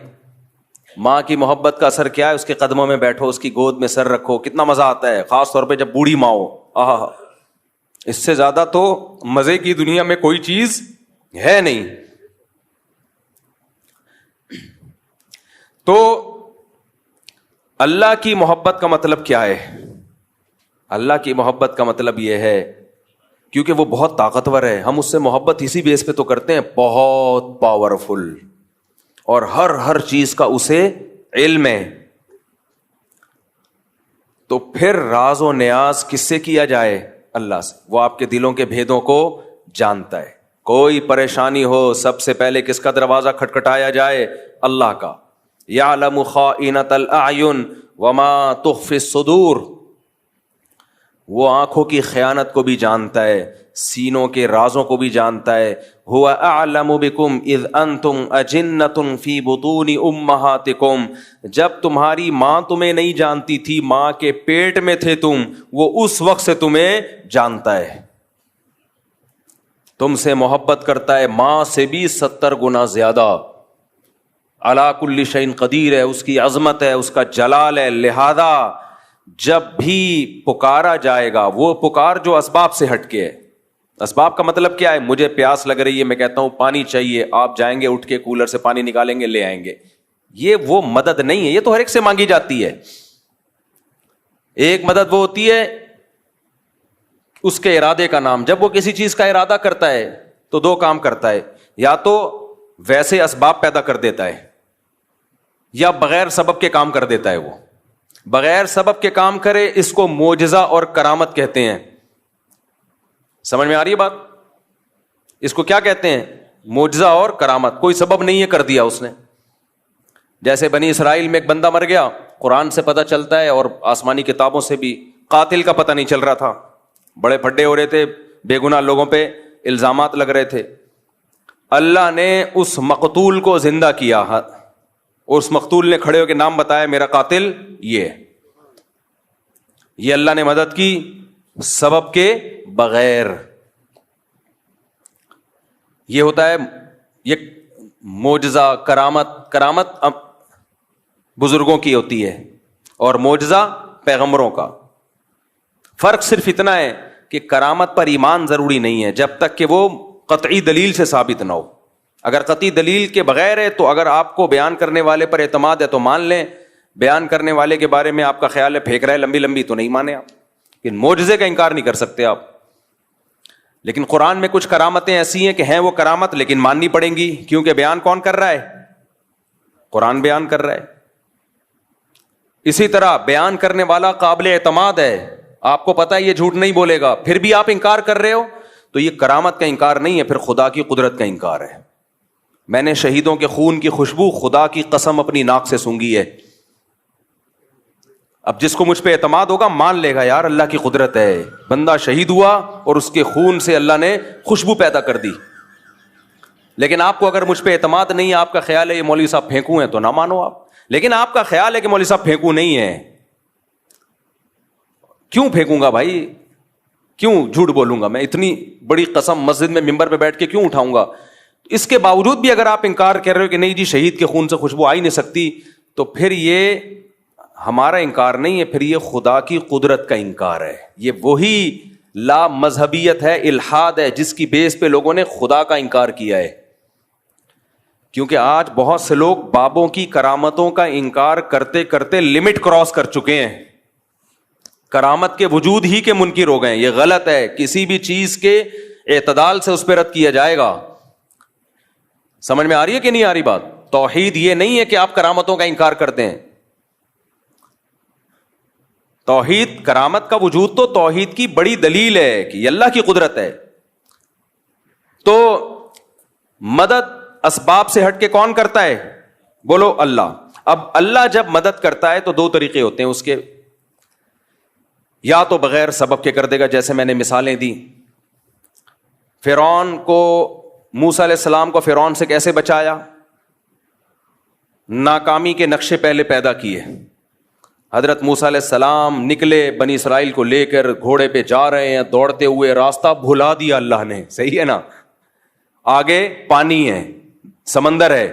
ماں کی محبت کا اثر کیا ہے؟ اس کے قدموں میں بیٹھو, اس کی گود میں سر رکھو, کتنا مزہ آتا ہے, خاص طور پہ جب بوڑھی ماں ہو. آہا, اس سے زیادہ تو مزے کی دنیا میں کوئی چیز ہے نہیں. تو اللہ کی محبت کا مطلب کیا ہے؟ اللہ کی محبت کا مطلب یہ ہے, کیونکہ وہ بہت طاقتور ہے, ہم اس سے محبت اسی بیس پہ تو کرتے ہیں, بہت پاورفل, اور ہر چیز کا اسے علم ہے. تو پھر راز و نیاز کس سے کیا جائے؟ اللہ سے. وہ آپ کے دلوں کے بھیدوں کو جانتا ہے. کوئی پریشانی ہو سب سے پہلے کس کا دروازہ کھٹکھٹایا جائے؟ اللہ کا. یعلم خائنۃ الاعین وما تخفی الصدور. وہ آنکھوں کی خیانت کو بھی جانتا ہے, سینوں کے رازوں کو بھی جانتا ہے. هو اعلم بکم اذ انتم اجنۃ فی بطون امہاتکم. جب تمہاری ماں تمہیں نہیں جانتی تھی, ماں کے پیٹ میں تھے تم, وہ اس وقت سے تمہیں جانتا ہے, تم سے محبت کرتا ہے, ماں سے بھی 70 گنا زیادہ. علی کل شیء قدیر ہے, اس کی عظمت ہے, اس کا جلال ہے. لہذا جب بھی پکارا جائے گا, وہ پکار جو اسباب سے ہٹ کے ہے. اسباب کا مطلب کیا ہے؟ مجھے پیاس لگ رہی ہے, میں کہتا ہوں پانی چاہیے, آپ جائیں گے اٹھ کے کولر سے پانی نکالیں گے لے آئیں گے. یہ وہ مدد نہیں ہے, یہ تو ہر ایک سے مانگی جاتی ہے. ایک مدد وہ ہوتی ہے اس کے ارادے کا نام. جب وہ کسی چیز کا ارادہ کرتا ہے تو 2 کام کرتا ہے, یا تو ویسے اسباب پیدا کر دیتا ہے, یا بغیر سبب کے کام کر دیتا ہے. وہ بغیر سبب کے کام کرے, اس کو معجزہ اور کرامت کہتے ہیں. سمجھ میں آ رہی ہے بات؟ اس کو کیا کہتے ہیں؟ معجزہ اور کرامت. کوئی سبب نہیں ہے, کر دیا اس نے. جیسے بنی اسرائیل میں ایک بندہ مر گیا, قرآن سے پتہ چلتا ہے اور آسمانی کتابوں سے بھی. قاتل کا پتہ نہیں چل رہا تھا, بڑے پھڈے ہو رہے تھے, بے گناہ لوگوں پہ الزامات لگ رہے تھے. اللہ نے اس مقتول کو زندہ کیا, اور اس مقتول نے کھڑے ہو کے نام بتایا, میرا قاتل یہ اللہ نے مدد کی سبب کے بغیر. یہ ہوتا ہے یہ معجزہ. کرامت بزرگوں کی ہوتی ہے اور معجزہ پیغمبروں کا. فرق صرف اتنا ہے کہ کرامت پر ایمان ضروری نہیں ہے جب تک کہ وہ قطعی دلیل سے ثابت نہ ہو. اگر قطعی دلیل کے بغیر ہے تو اگر آپ کو بیان کرنے والے پر اعتماد ہے تو مان لیں, بیان کرنے والے کے بارے میں آپ کا خیال ہے پھینک رہا ہے لمبی تو نہیں مانے آپ. لیکن معجزے کا انکار نہیں کر سکتے آپ. لیکن قرآن میں کچھ کرامتیں ایسی ہیں کہ ہیں وہ کرامت لیکن ماننی پڑیں گی, کیونکہ بیان کون کر رہا ہے؟ قرآن بیان کر رہا ہے. اسی طرح بیان کرنے والا قابل اعتماد ہے, آپ کو پتا ہے یہ جھوٹ نہیں بولے گا, پھر بھی آپ انکار کر رہے ہو, تو یہ کرامت کا انکار نہیں ہے, پھر خدا کی قدرت کا انکار ہے. میں نے شہیدوں کے خون کی خوشبو خدا کی قسم اپنی ناک سے سونگھی ہے. اب جس کو مجھ پہ اعتماد ہوگا مان لے گا یار اللہ کی قدرت ہے, بندہ شہید ہوا اور اس کے خون سے اللہ نے خوشبو پیدا کر دی. لیکن آپ کو اگر مجھ پہ اعتماد نہیں ہے, آپ کا خیال ہے یہ مولوی صاحب پھینکو ہیں, تو نہ مانو آپ. لیکن آپ کا خیال ہے کہ مولوی صاحب پھینکو نہیں ہے, کیوں پھینکوں گا بھائی, کیوں جھوٹ بولوں گا میں, اتنی بڑی قسم مسجد میں ممبر پہ بیٹھ کے کیوں اٹھاؤں گا. اس کے باوجود بھی اگر آپ انکار کر رہے ہو کہ نہیں جی شہید کے خون سے خوشبو آ ہی نہیں سکتی, تو پھر یہ ہمارا انکار نہیں ہے, پھر یہ خدا کی قدرت کا انکار ہے. یہ وہی لا مذہبیت ہے, الحاد ہے, جس کی بیس پہ لوگوں نے خدا کا انکار کیا ہے. کیونکہ آج بہت سے لوگ بابوں کی کرامتوں کا انکار کرتے کرتے لمٹ کراس کر چکے ہیں, کرامت کے وجود ہی کے منکر ہو گئے ہیں. یہ غلط ہے. کسی بھی چیز کے اعتدال سے اس پہ رد کیا جائے گا. سمجھ میں آ رہی ہے کہ نہیں آ رہی بات؟ توحید یہ نہیں ہے کہ آپ کرامتوں کا انکار کرتے ہیں. توحید کرامت کا وجود تو توحید کی بڑی دلیل ہے کہ یہ اللہ کی قدرت ہے. تو مدد اسباب سے ہٹ کے کون کرتا ہے؟ بولو اللہ. اب اللہ جب مدد کرتا ہے تو دو طریقے ہوتے ہیں اس کے. یا تو بغیر سبب کے کر دے گا, جیسے میں نے مثالیں دی. فرعون کو, موسیٰ علیہ السلام کو فرعون سے کیسے بچایا؟ ناکامی کے نقشے پہلے پیدا کیے. حضرت موسیٰ علیہ السلام نکلے بنی اسرائیل کو لے کر, گھوڑے پہ جا رہے ہیں, دوڑتے ہوئے, راستہ بھلا دیا اللہ نے, صحیح ہے نا. آگے پانی ہے, سمندر ہے,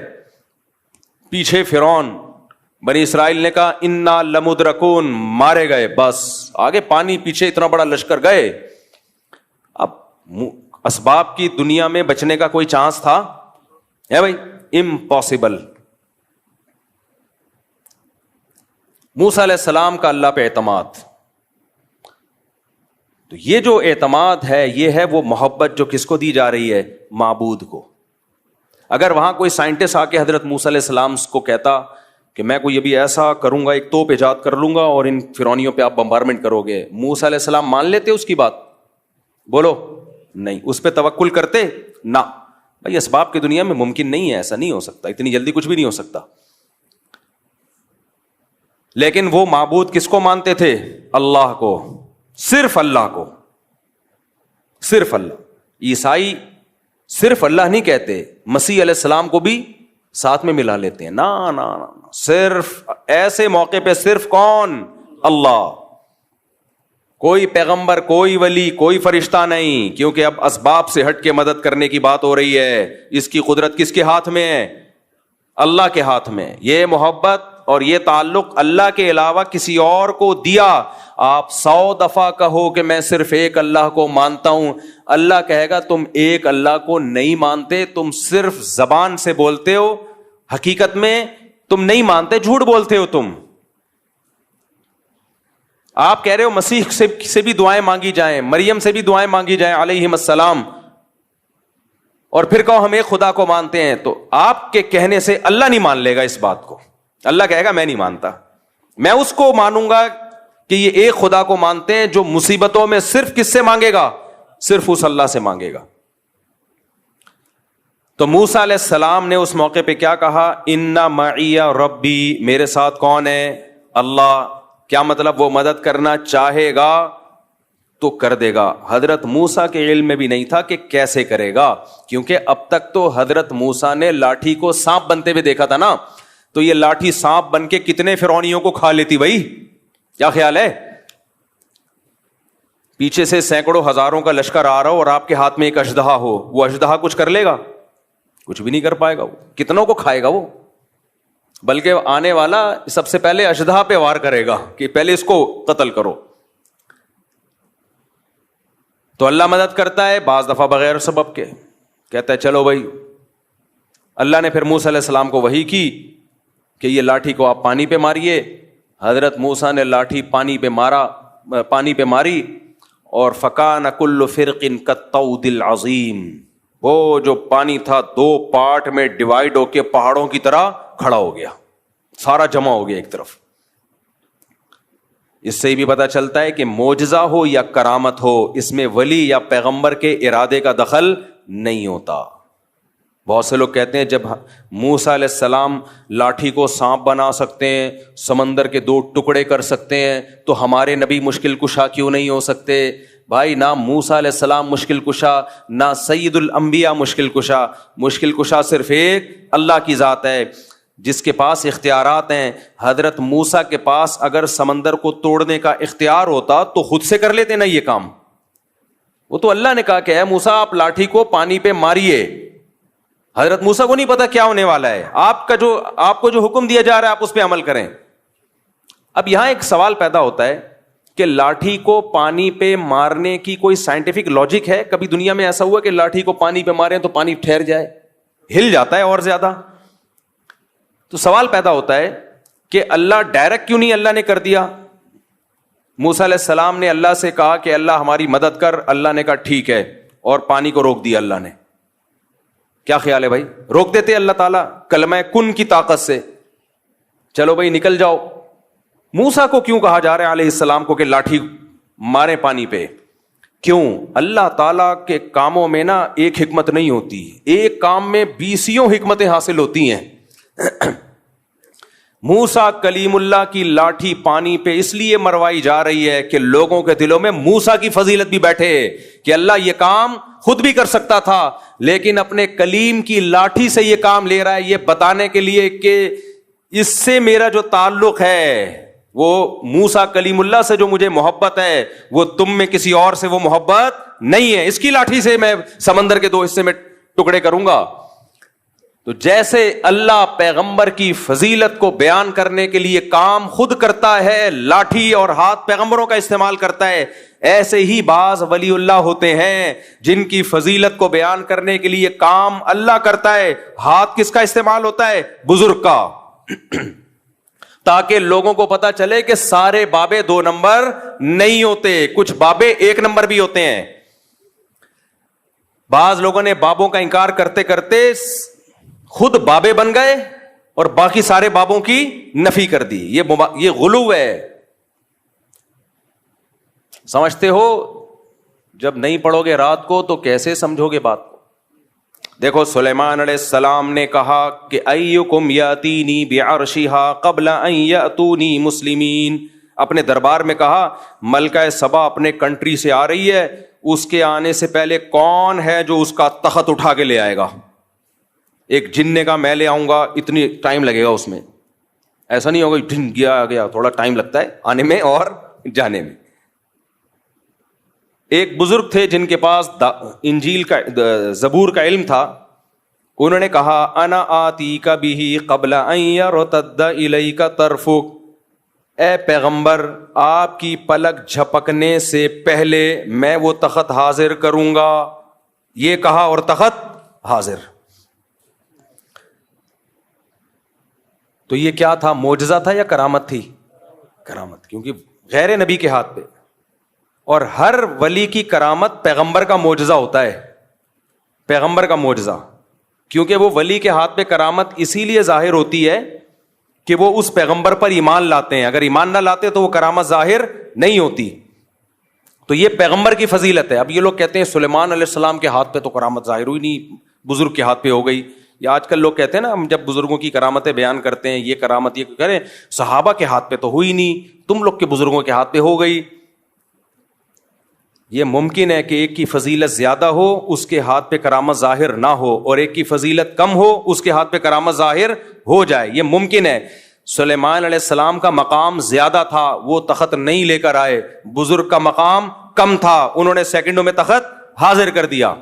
پیچھے فرعون. بنی اسرائیل نے کہا انا لمدرکون, مارے گئے. بس آگے پانی, پیچھے اتنا بڑا لشکر گئے. اب اسباب کی دنیا میں بچنے کا کوئی چانس تھا ہے بھائی؟ امپاسبل. موسیٰ علیہ السلام کا اللہ پہ اعتماد, تو یہ جو اعتماد ہے یہ ہے وہ محبت جو کس کو دی جا رہی ہے؟ معبود کو. اگر وہاں کوئی سائنٹسٹ آ کے حضرت موسیٰ علیہ السلام کو کہتا کہ میں کوئی ابھی ایسا کروں گا, ایک توپ ایجاد کر لوں گا اور ان فرعونیوں پہ آپ بمبارمنٹ کرو گے, موسیٰ علیہ السلام مان لیتے اس کی بات؟ بولو نہیں. اس پہ توکل کرتے؟ نہ بھائی, اسباب کی دنیا میں ممکن نہیں ہے, ایسا نہیں ہو سکتا, اتنی جلدی کچھ بھی نہیں ہو سکتا. لیکن وہ معبود کس کو مانتے تھے؟ اللہ کو, صرف اللہ کو, صرف اللہ. عیسائی صرف اللہ نہیں کہتے, مسیح علیہ السلام کو بھی ساتھ میں ملا لیتے ہیں. نا نا نا, صرف ایسے موقع پہ صرف کون؟ اللہ. کوئی پیغمبر, کوئی ولی, کوئی فرشتہ نہیں, کیونکہ اب اسباب سے ہٹ کے مدد کرنے کی بات ہو رہی ہے. اس کی قدرت کس کے ہاتھ میں ہے؟ اللہ کے ہاتھ میں. یہ محبت اور یہ تعلق اللہ کے علاوہ کسی اور کو دیا. آپ 100 دفعہ کہو کہ میں صرف ایک اللہ کو مانتا ہوں, اللہ کہے گا تم ایک اللہ کو نہیں مانتے, تم صرف زبان سے بولتے ہو, حقیقت میں تم نہیں مانتے, جھوٹ بولتے ہو تم. آپ کہہ رہے ہو مسیح سے بھی دعائیں مانگی جائیں, مریم سے بھی دعائیں مانگی جائیں علیہم السلام, اور پھر کہو ہم ایک خدا کو مانتے ہیں, تو آپ کے کہنے سے اللہ نہیں مان لے گا اس بات کو. اللہ کہے گا میں نہیں مانتا, میں اس کو مانوں گا کہ یہ ایک خدا کو مانتے ہیں جو مصیبتوں میں صرف کس سے مانگے گا؟ صرف اس اللہ سے مانگے گا. تو موسیٰ علیہ السلام نے اس موقع پہ کیا کہا؟ ان معی ربی, میرے ساتھ کون ہے؟ اللہ. کیا مطلب؟ وہ مدد کرنا چاہے گا تو کر دے گا. حضرت موسیٰ کے علم میں بھی نہیں تھا کہ کیسے کرے گا, کیونکہ اب تک تو حضرت موسیٰ نے لاٹھی کو سانپ بنتے ہوئے دیکھا تھا نا. تو یہ لاٹھی سانپ بن کے کتنے فرعونیوں کو کھا لیتی بھائی؟ کیا خیال ہے؟ پیچھے سے سینکڑوں ہزاروں کا لشکر آ رہا ہو اور آپ کے ہاتھ میں ایک اژدہا ہو, وہ اژدہا کچھ کر لے گا؟ کچھ بھی نہیں کر پائے گا. وہ کتنوں کو کھائے گا وہ؟ بلکہ آنے والا سب سے پہلے اژدہا پہ وار کرے گا کہ پہلے اس کو قتل کرو. تو اللہ مدد کرتا ہے بعض دفعہ بغیر سبب کے, کہتا ہے چلو بھائی. اللہ نے پھر موسیٰ علیہ السلام کو وحی کی کہ یہ لاٹھی کو آپ پانی پہ ماریے. حضرت موسیٰ نے لاٹھی پانی پہ ماری اور فکان کل فرق کالطود العظیم, وہ جو پانی تھا 2 پارٹ میں ڈیوائڈ ہو کے پہاڑوں کی طرح کھڑا ہو گیا, سارا جمع ہو گیا ایک طرف. اس سے بھی پتہ چلتا ہے کہ معجزہ ہو یا کرامت ہو, اس میں ولی یا پیغمبر کے ارادے کا دخل نہیں ہوتا. بہت سے لوگ کہتے ہیں جب موسیٰ علیہ السلام لاٹھی کو سانپ بنا سکتے ہیں, سمندر کے 2 ٹکڑے کر سکتے ہیں, تو ہمارے نبی مشکل کشا کیوں نہیں ہو سکتے؟ بھائی نہ موسیٰ علیہ السلام مشکل کشا, نہ سید الانبیاء مشکل کشا. مشکل کشا صرف ایک اللہ کی ذات ہے جس کے پاس اختیارات ہیں. حضرت موسیٰ کے پاس اگر سمندر کو توڑنے کا اختیار ہوتا تو خود سے کر لیتے نا یہ کام. وہ تو اللہ نے کہا کہ اے موسیٰ آپ لاٹھی کو پانی پہ ماریے. حضرت موسیٰ کو نہیں پتا کیا ہونے والا ہے, آپ کو جو حکم دیا جا رہا ہے آپ اس پہ عمل کریں. اب یہاں ایک سوال پیدا ہوتا ہے کہ لاٹھی کو پانی پہ مارنے کی کوئی سائنٹیفک لاجک ہے؟ کبھی دنیا میں ایسا ہوا کہ لاٹھی کو پانی پہ ماریں تو پانی ٹھہر جائے؟ ہل جاتا ہے اور زیادہ. تو سوال پیدا ہوتا ہے کہ اللہ ڈائریکٹ کیوں نہیں اللہ نے کر دیا؟ موسیٰ علیہ السلام نے اللہ سے کہا کہ اللہ ہماری مدد کر, اللہ نے کہا ٹھیک ہے, اور پانی کو روک دیا اللہ نے. کیا خیال ہے بھائی؟ روک دیتے اللہ تعالیٰ کلمہ کن کی طاقت سے، چلو بھائی نکل جاؤ. موسیٰ کو کیوں کہا جا رہا ہے علیہ السلام کو کہ لاٹھی مارے پانی پہ؟ کیوں؟ اللہ تعالیٰ کے کاموں میں نا ایک حکمت نہیں ہوتی، ایک کام میں 20 حکمتیں حاصل ہوتی ہیں. موسیٰ کلیم اللہ کی لاٹھی پانی پہ اس لیے مروائی جا رہی ہے کہ لوگوں کے دلوں میں موسیٰ کی فضیلت بھی بیٹھے کہ اللہ یہ کام خود بھی کر سکتا تھا لیکن اپنے کلیم کی لاٹھی سے یہ کام لے رہا ہے، یہ بتانے کے لیے کہ اس سے میرا جو تعلق ہے، وہ موسیٰ کلیم اللہ سے جو مجھے محبت ہے، وہ تم میں کسی اور سے وہ محبت نہیں ہے. اس کی لاٹھی سے میں سمندر کے 2 حصے میں ٹکڑے کروں گا. تو جیسے اللہ پیغمبر کی فضیلت کو بیان کرنے کے لیے کام خود کرتا ہے، لاٹھی اور ہاتھ پیغمبروں کا استعمال کرتا ہے، ایسے ہی بعض ولی اللہ ہوتے ہیں جن کی فضیلت کو بیان کرنے کے لیے کام اللہ کرتا ہے، ہاتھ کس کا استعمال ہوتا ہے؟ بزرگ کا. تاکہ لوگوں کو پتا چلے کہ سارے بابے 2 نمبر نہیں ہوتے، کچھ بابے 1 نمبر بھی ہوتے ہیں. بعض لوگوں نے بابوں کا انکار کرتے کرتے خود بابے بن گئے اور باقی سارے بابوں کی نفی کر دی. یہ غلو ہے. سمجھتے ہو؟ جب نہیں پڑھو گے رات کو تو کیسے سمجھو گے بات کو؟ دیکھو سلیمان علیہ السلام نے کہا کہ ایکم یاتینی بعرشھا قبل ان یاتونی مسلمین. اپنے دربار میں کہا ملکہ سبا اپنے کنٹری سے آ رہی ہے، اس کے آنے سے پہلے کون ہے جو اس کا تخت اٹھا کے لے آئے گا؟ ایک جننے کا میں لے آؤں گا، اتنی ٹائم لگے گا اس میں. ایسا نہیں ہوگا جن گیا تھوڑا ٹائم لگتا ہے آنے میں اور جانے میں. ایک بزرگ تھے جن کے پاس انجیل کا زبور کا علم تھا. انہوں نے کہا انا آتیک بہ قبل ان یرتد الیک طرفک. اے پیغمبر، آپ کی پلک جھپکنے سے پہلے میں وہ تخت حاضر کروں گا. یہ کہا اور تخت حاضر. تو یہ کیا تھا؟ معجزہ تھا یا کرامت تھی؟ کرامت، کیونکہ غیر نبی کے ہاتھ پہ. اور ہر ولی کی کرامت پیغمبر کا معجزہ ہوتا ہے. پیغمبر کا معجزہ، کیونکہ وہ ولی کے ہاتھ پہ کرامت اسی لیے ظاہر ہوتی ہے کہ وہ اس پیغمبر پر ایمان لاتے ہیں. اگر ایمان نہ لاتے تو وہ کرامت ظاہر نہیں ہوتی. تو یہ پیغمبر کی فضیلت ہے. اب یہ لوگ کہتے ہیں سلیمان علیہ السلام کے ہاتھ پہ تو کرامت ظاہر ہوئی نہیں، بزرگ کے ہاتھ پہ ہو گئی. یا آج کل لوگ کہتے ہیں نا، ہم جب بزرگوں کی کرامتیں بیان کرتے ہیں، یہ کرامت یہ کریں، صحابہ کے ہاتھ پہ تو ہوئی نہیں، تم لوگ کے بزرگوں کے ہاتھ پہ ہو گئی. یہ ممکن ہے کہ ایک کی فضیلت زیادہ ہو، اس کے ہاتھ پہ کرامت ظاہر نہ ہو، اور ایک کی فضیلت کم ہو، اس کے ہاتھ پہ کرامت ظاہر ہو جائے. یہ ممکن ہے. سلیمان علیہ السلام کا مقام زیادہ تھا، وہ تخت نہیں لے کر آئے. بزرگ کا مقام کم تھا، انہوں نے سیکنڈوں میں تخت حاضر کر دیا.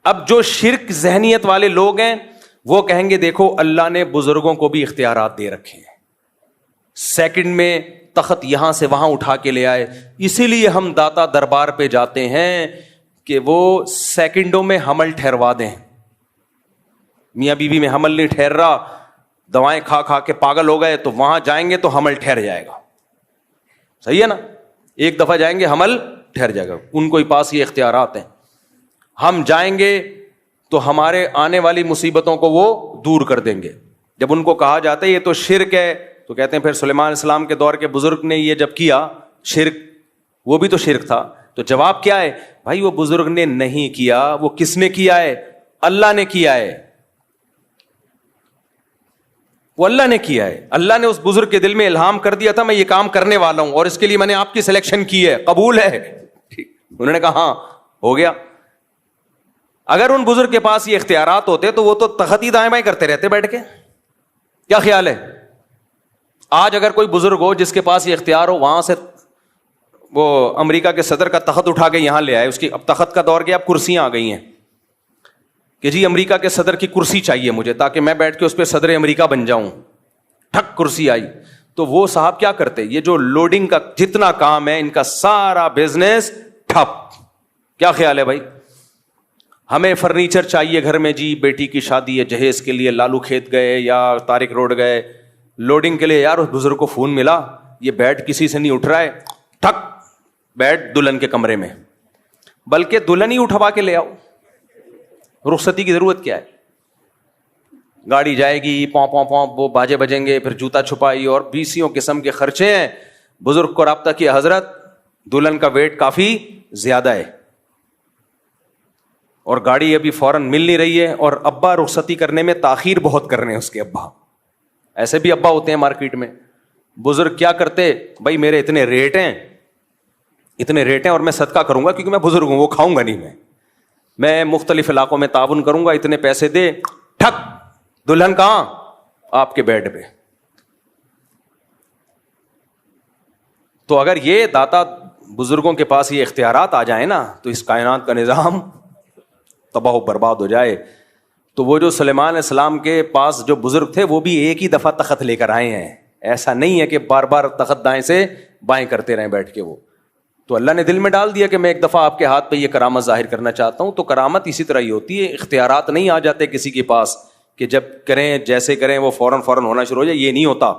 اب جو شرک ذہنیت والے لوگ ہیں وہ کہیں گے دیکھو اللہ نے بزرگوں کو بھی اختیارات دے رکھے ہیں، سیکنڈ میں تخت یہاں سے وہاں اٹھا کے لے آئے. اسی لیے ہم داتا دربار پہ جاتے ہیں کہ وہ سیکنڈوں میں حمل ٹھہروا دیں. میاں بیوی میں حمل نہیں ٹھہر رہا، دوائیں کھا کھا کے پاگل ہو گئے، تو وہاں جائیں گے تو حمل ٹھہر جائے گا. صحیح ہے نا؟ ایک دفعہ جائیں گے حمل ٹھہر جائے گا. ان کو ہی پاس یہ اختیارات ہیں. ہم جائیں گے تو ہمارے آنے والی مصیبتوں کو وہ دور کر دیں گے. جب ان کو کہا جاتا ہے یہ تو شرک ہے، تو کہتے ہیں پھر سلیمان علیہ السلام کے دور کے بزرگ نے یہ جب کیا شرک، وہ بھی تو شرک تھا. تو جواب کیا ہے؟ بھائی وہ بزرگ نے نہیں کیا، وہ کس نے کیا ہے؟ اللہ نے کیا ہے. وہ اللہ نے کیا ہے. اللہ نے اس بزرگ کے دل میں الہام کر دیا تھا میں یہ کام کرنے والا ہوں، اور اس کے لیے میں نے آپ کی سلیکشن کی ہے، قبول ہے. انہوں نے کہا ہاں ہو گیا. اگر ان بزرگ کے پاس یہ اختیارات ہوتے تو وہ تو تخت ہی دائیں بائیں کرتے رہتے بیٹھ کے. کیا خیال ہے؟ آج اگر کوئی بزرگ ہو جس کے پاس یہ اختیار ہو، وہاں سے وہ امریکہ کے صدر کا تخت اٹھا کے یہاں لے آئے، اس کی اب تخت کا دور گیا، اب کرسیاں آ گئی ہیں کہ جی امریکہ کے صدر کی کرسی چاہیے مجھے تاکہ میں بیٹھ کے اس پہ صدر امریکہ بن جاؤں. ٹھک کرسی آئی. تو وہ صاحب کیا کرتے؟ یہ جو لوڈنگ کا جتنا کام ہے ان کا سارا بزنس ٹھپ. کیا خیال ہے بھائی؟ ہمیں فرنیچر چاہیے گھر میں، جی بیٹی کی شادی ہے، جہیز کے لیے لالو کھیت گئے یا طارق روڈ گئے لوڈنگ کے لیے، یار اس بزرگ کو فون ملا یہ بیڈ کسی سے نہیں اٹھ رہا ہے، ٹھک بیڈ دلہن کے کمرے میں. بلکہ دلہن ہی اٹھوا کے لے آؤ. رخصتی کی ضرورت کیا ہے؟ گاڑی جائے گی، پوں پوں پوں، وہ باجے بجیں گے، پھر جوتا چھپائی اور 20 قسم کے خرچے ہیں. بزرگ کو رابطہ کیا، حضرت دلہن کا ویٹ کافی زیادہ ہے اور گاڑی ابھی فوراً مل نہیں رہی ہے، اور ابا رخصتی کرنے میں تاخیر بہت کر رہے ہیں اس کے ابا. ایسے بھی ابا ہوتے ہیں مارکیٹ میں. بزرگ کیا کرتے، بھائی میرے اتنے ریٹ ہیں اور میں صدقہ کروں گا کیونکہ میں بزرگ ہوں، وہ کھاؤں گا نہیں، میں مختلف علاقوں میں تعاون کروں گا، اتنے پیسے دے. ٹھک، دلہن کہاں؟ آپ کے بیڈ پہ. تو اگر یہ داتا بزرگوں کے پاس یہ اختیارات آ جائیں نا تو اس کائنات کا نظام تباہ و برباد ہو جائے. تو وہ جو سلیمان علیہ السلام کے پاس جو بزرگ تھے وہ بھی ایک ہی دفعہ تخت لے کر آئے ہیں. ایسا نہیں ہے کہ بار بار تخت دائیں سے بائیں کرتے رہیں بیٹھ کے. وہ تو اللہ نے دل میں ڈال دیا کہ میں ایک دفعہ آپ کے ہاتھ پہ یہ کرامت ظاہر کرنا چاہتا ہوں. تو کرامت اسی طرح ہی ہوتی ہے، اختیارات نہیں آ جاتے کسی کے پاس کہ جب کریں جیسے کریں وہ فوراً ہونا شروع ہو جائے، یہ نہیں ہوتا.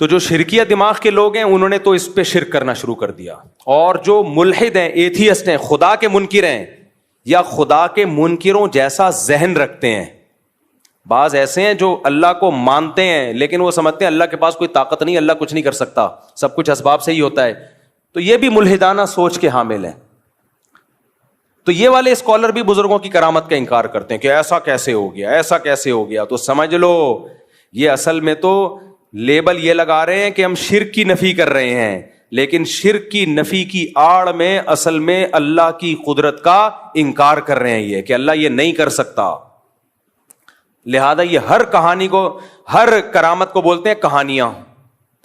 تو جو شرکیہ دماغ کے لوگ ہیں انہوں نے تو اس پہ شرک کرنا شروع کر دیا. اور جو ملحد ہیں، ایتھیسٹ ہیں، خدا کے منکر ہیں یا خدا کے منکروں جیسا ذہن رکھتے ہیں. بعض ایسے ہیں جو اللہ کو مانتے ہیں لیکن وہ سمجھتے ہیں اللہ کے پاس کوئی طاقت نہیں، اللہ کچھ نہیں کر سکتا، سب کچھ اسباب سے ہی ہوتا ہے. تو یہ بھی ملحدانہ سوچ کے حامل ہیں. تو یہ والے اسکالر بھی بزرگوں کی کرامت کا انکار کرتے ہیں کہ ایسا کیسے ہو گیا، ایسا کیسے ہو گیا. تو سمجھ لو یہ اصل میں تو لیبل یہ لگا رہے ہیں کہ ہم شرک کی نفی کر رہے ہیں، لیکن شرک کی نفی کی آڑ میں اصل میں اللہ کی قدرت کا انکار کر رہے ہیں، یہ کہ اللہ یہ نہیں کر سکتا. لہذا یہ ہر کہانی کو، ہر کرامت کو بولتے ہیں کہانیاں.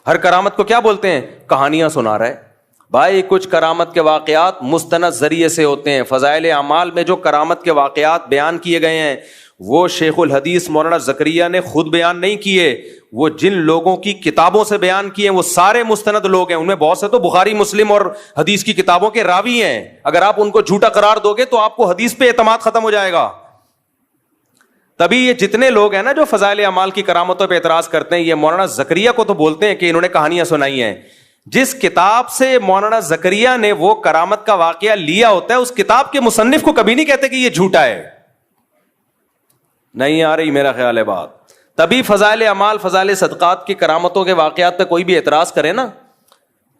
ہر کرامت کو کیا بولتے ہیں؟ کہانیاں سنا رہا ہے. بھائی کچھ کرامت کے واقعات مستند ذریعے سے ہوتے ہیں. فضائل اعمال میں جو کرامت کے واقعات بیان کیے گئے ہیں وہ شیخ الحدیث مولانا زکریا نے خود بیان نہیں کیے، وہ جن لوگوں کی کتابوں سے بیان کیے ہیں وہ سارے مستند لوگ ہیں. ان میں بہت سے تو بخاری مسلم اور حدیث کی کتابوں کے راوی ہیں. اگر آپ ان کو جھوٹا قرار دو گے تو آپ کو حدیث پہ اعتماد ختم ہو جائے گا. تبھی یہ جتنے لوگ ہیں نا جو فضائل اعمال کی کرامتوں پہ اعتراض کرتے ہیں، یہ مولانا زکریا کو تو بولتے ہیں کہ انہوں نے کہانیاں سنائی ہیں. جس کتاب سے مولانا زکریا نے وہ کرامت کا واقعہ لیا ہوتا ہے اس کتاب کے مصنف کو کبھی نہیں کہتے کہ یہ جھوٹا ہے. نہیں آ رہی میرا خیال ہے بات. تبھی فضائل اعمال، فضائل صدقات کی کرامتوں کے واقعات پہ کوئی بھی اعتراض کرے نا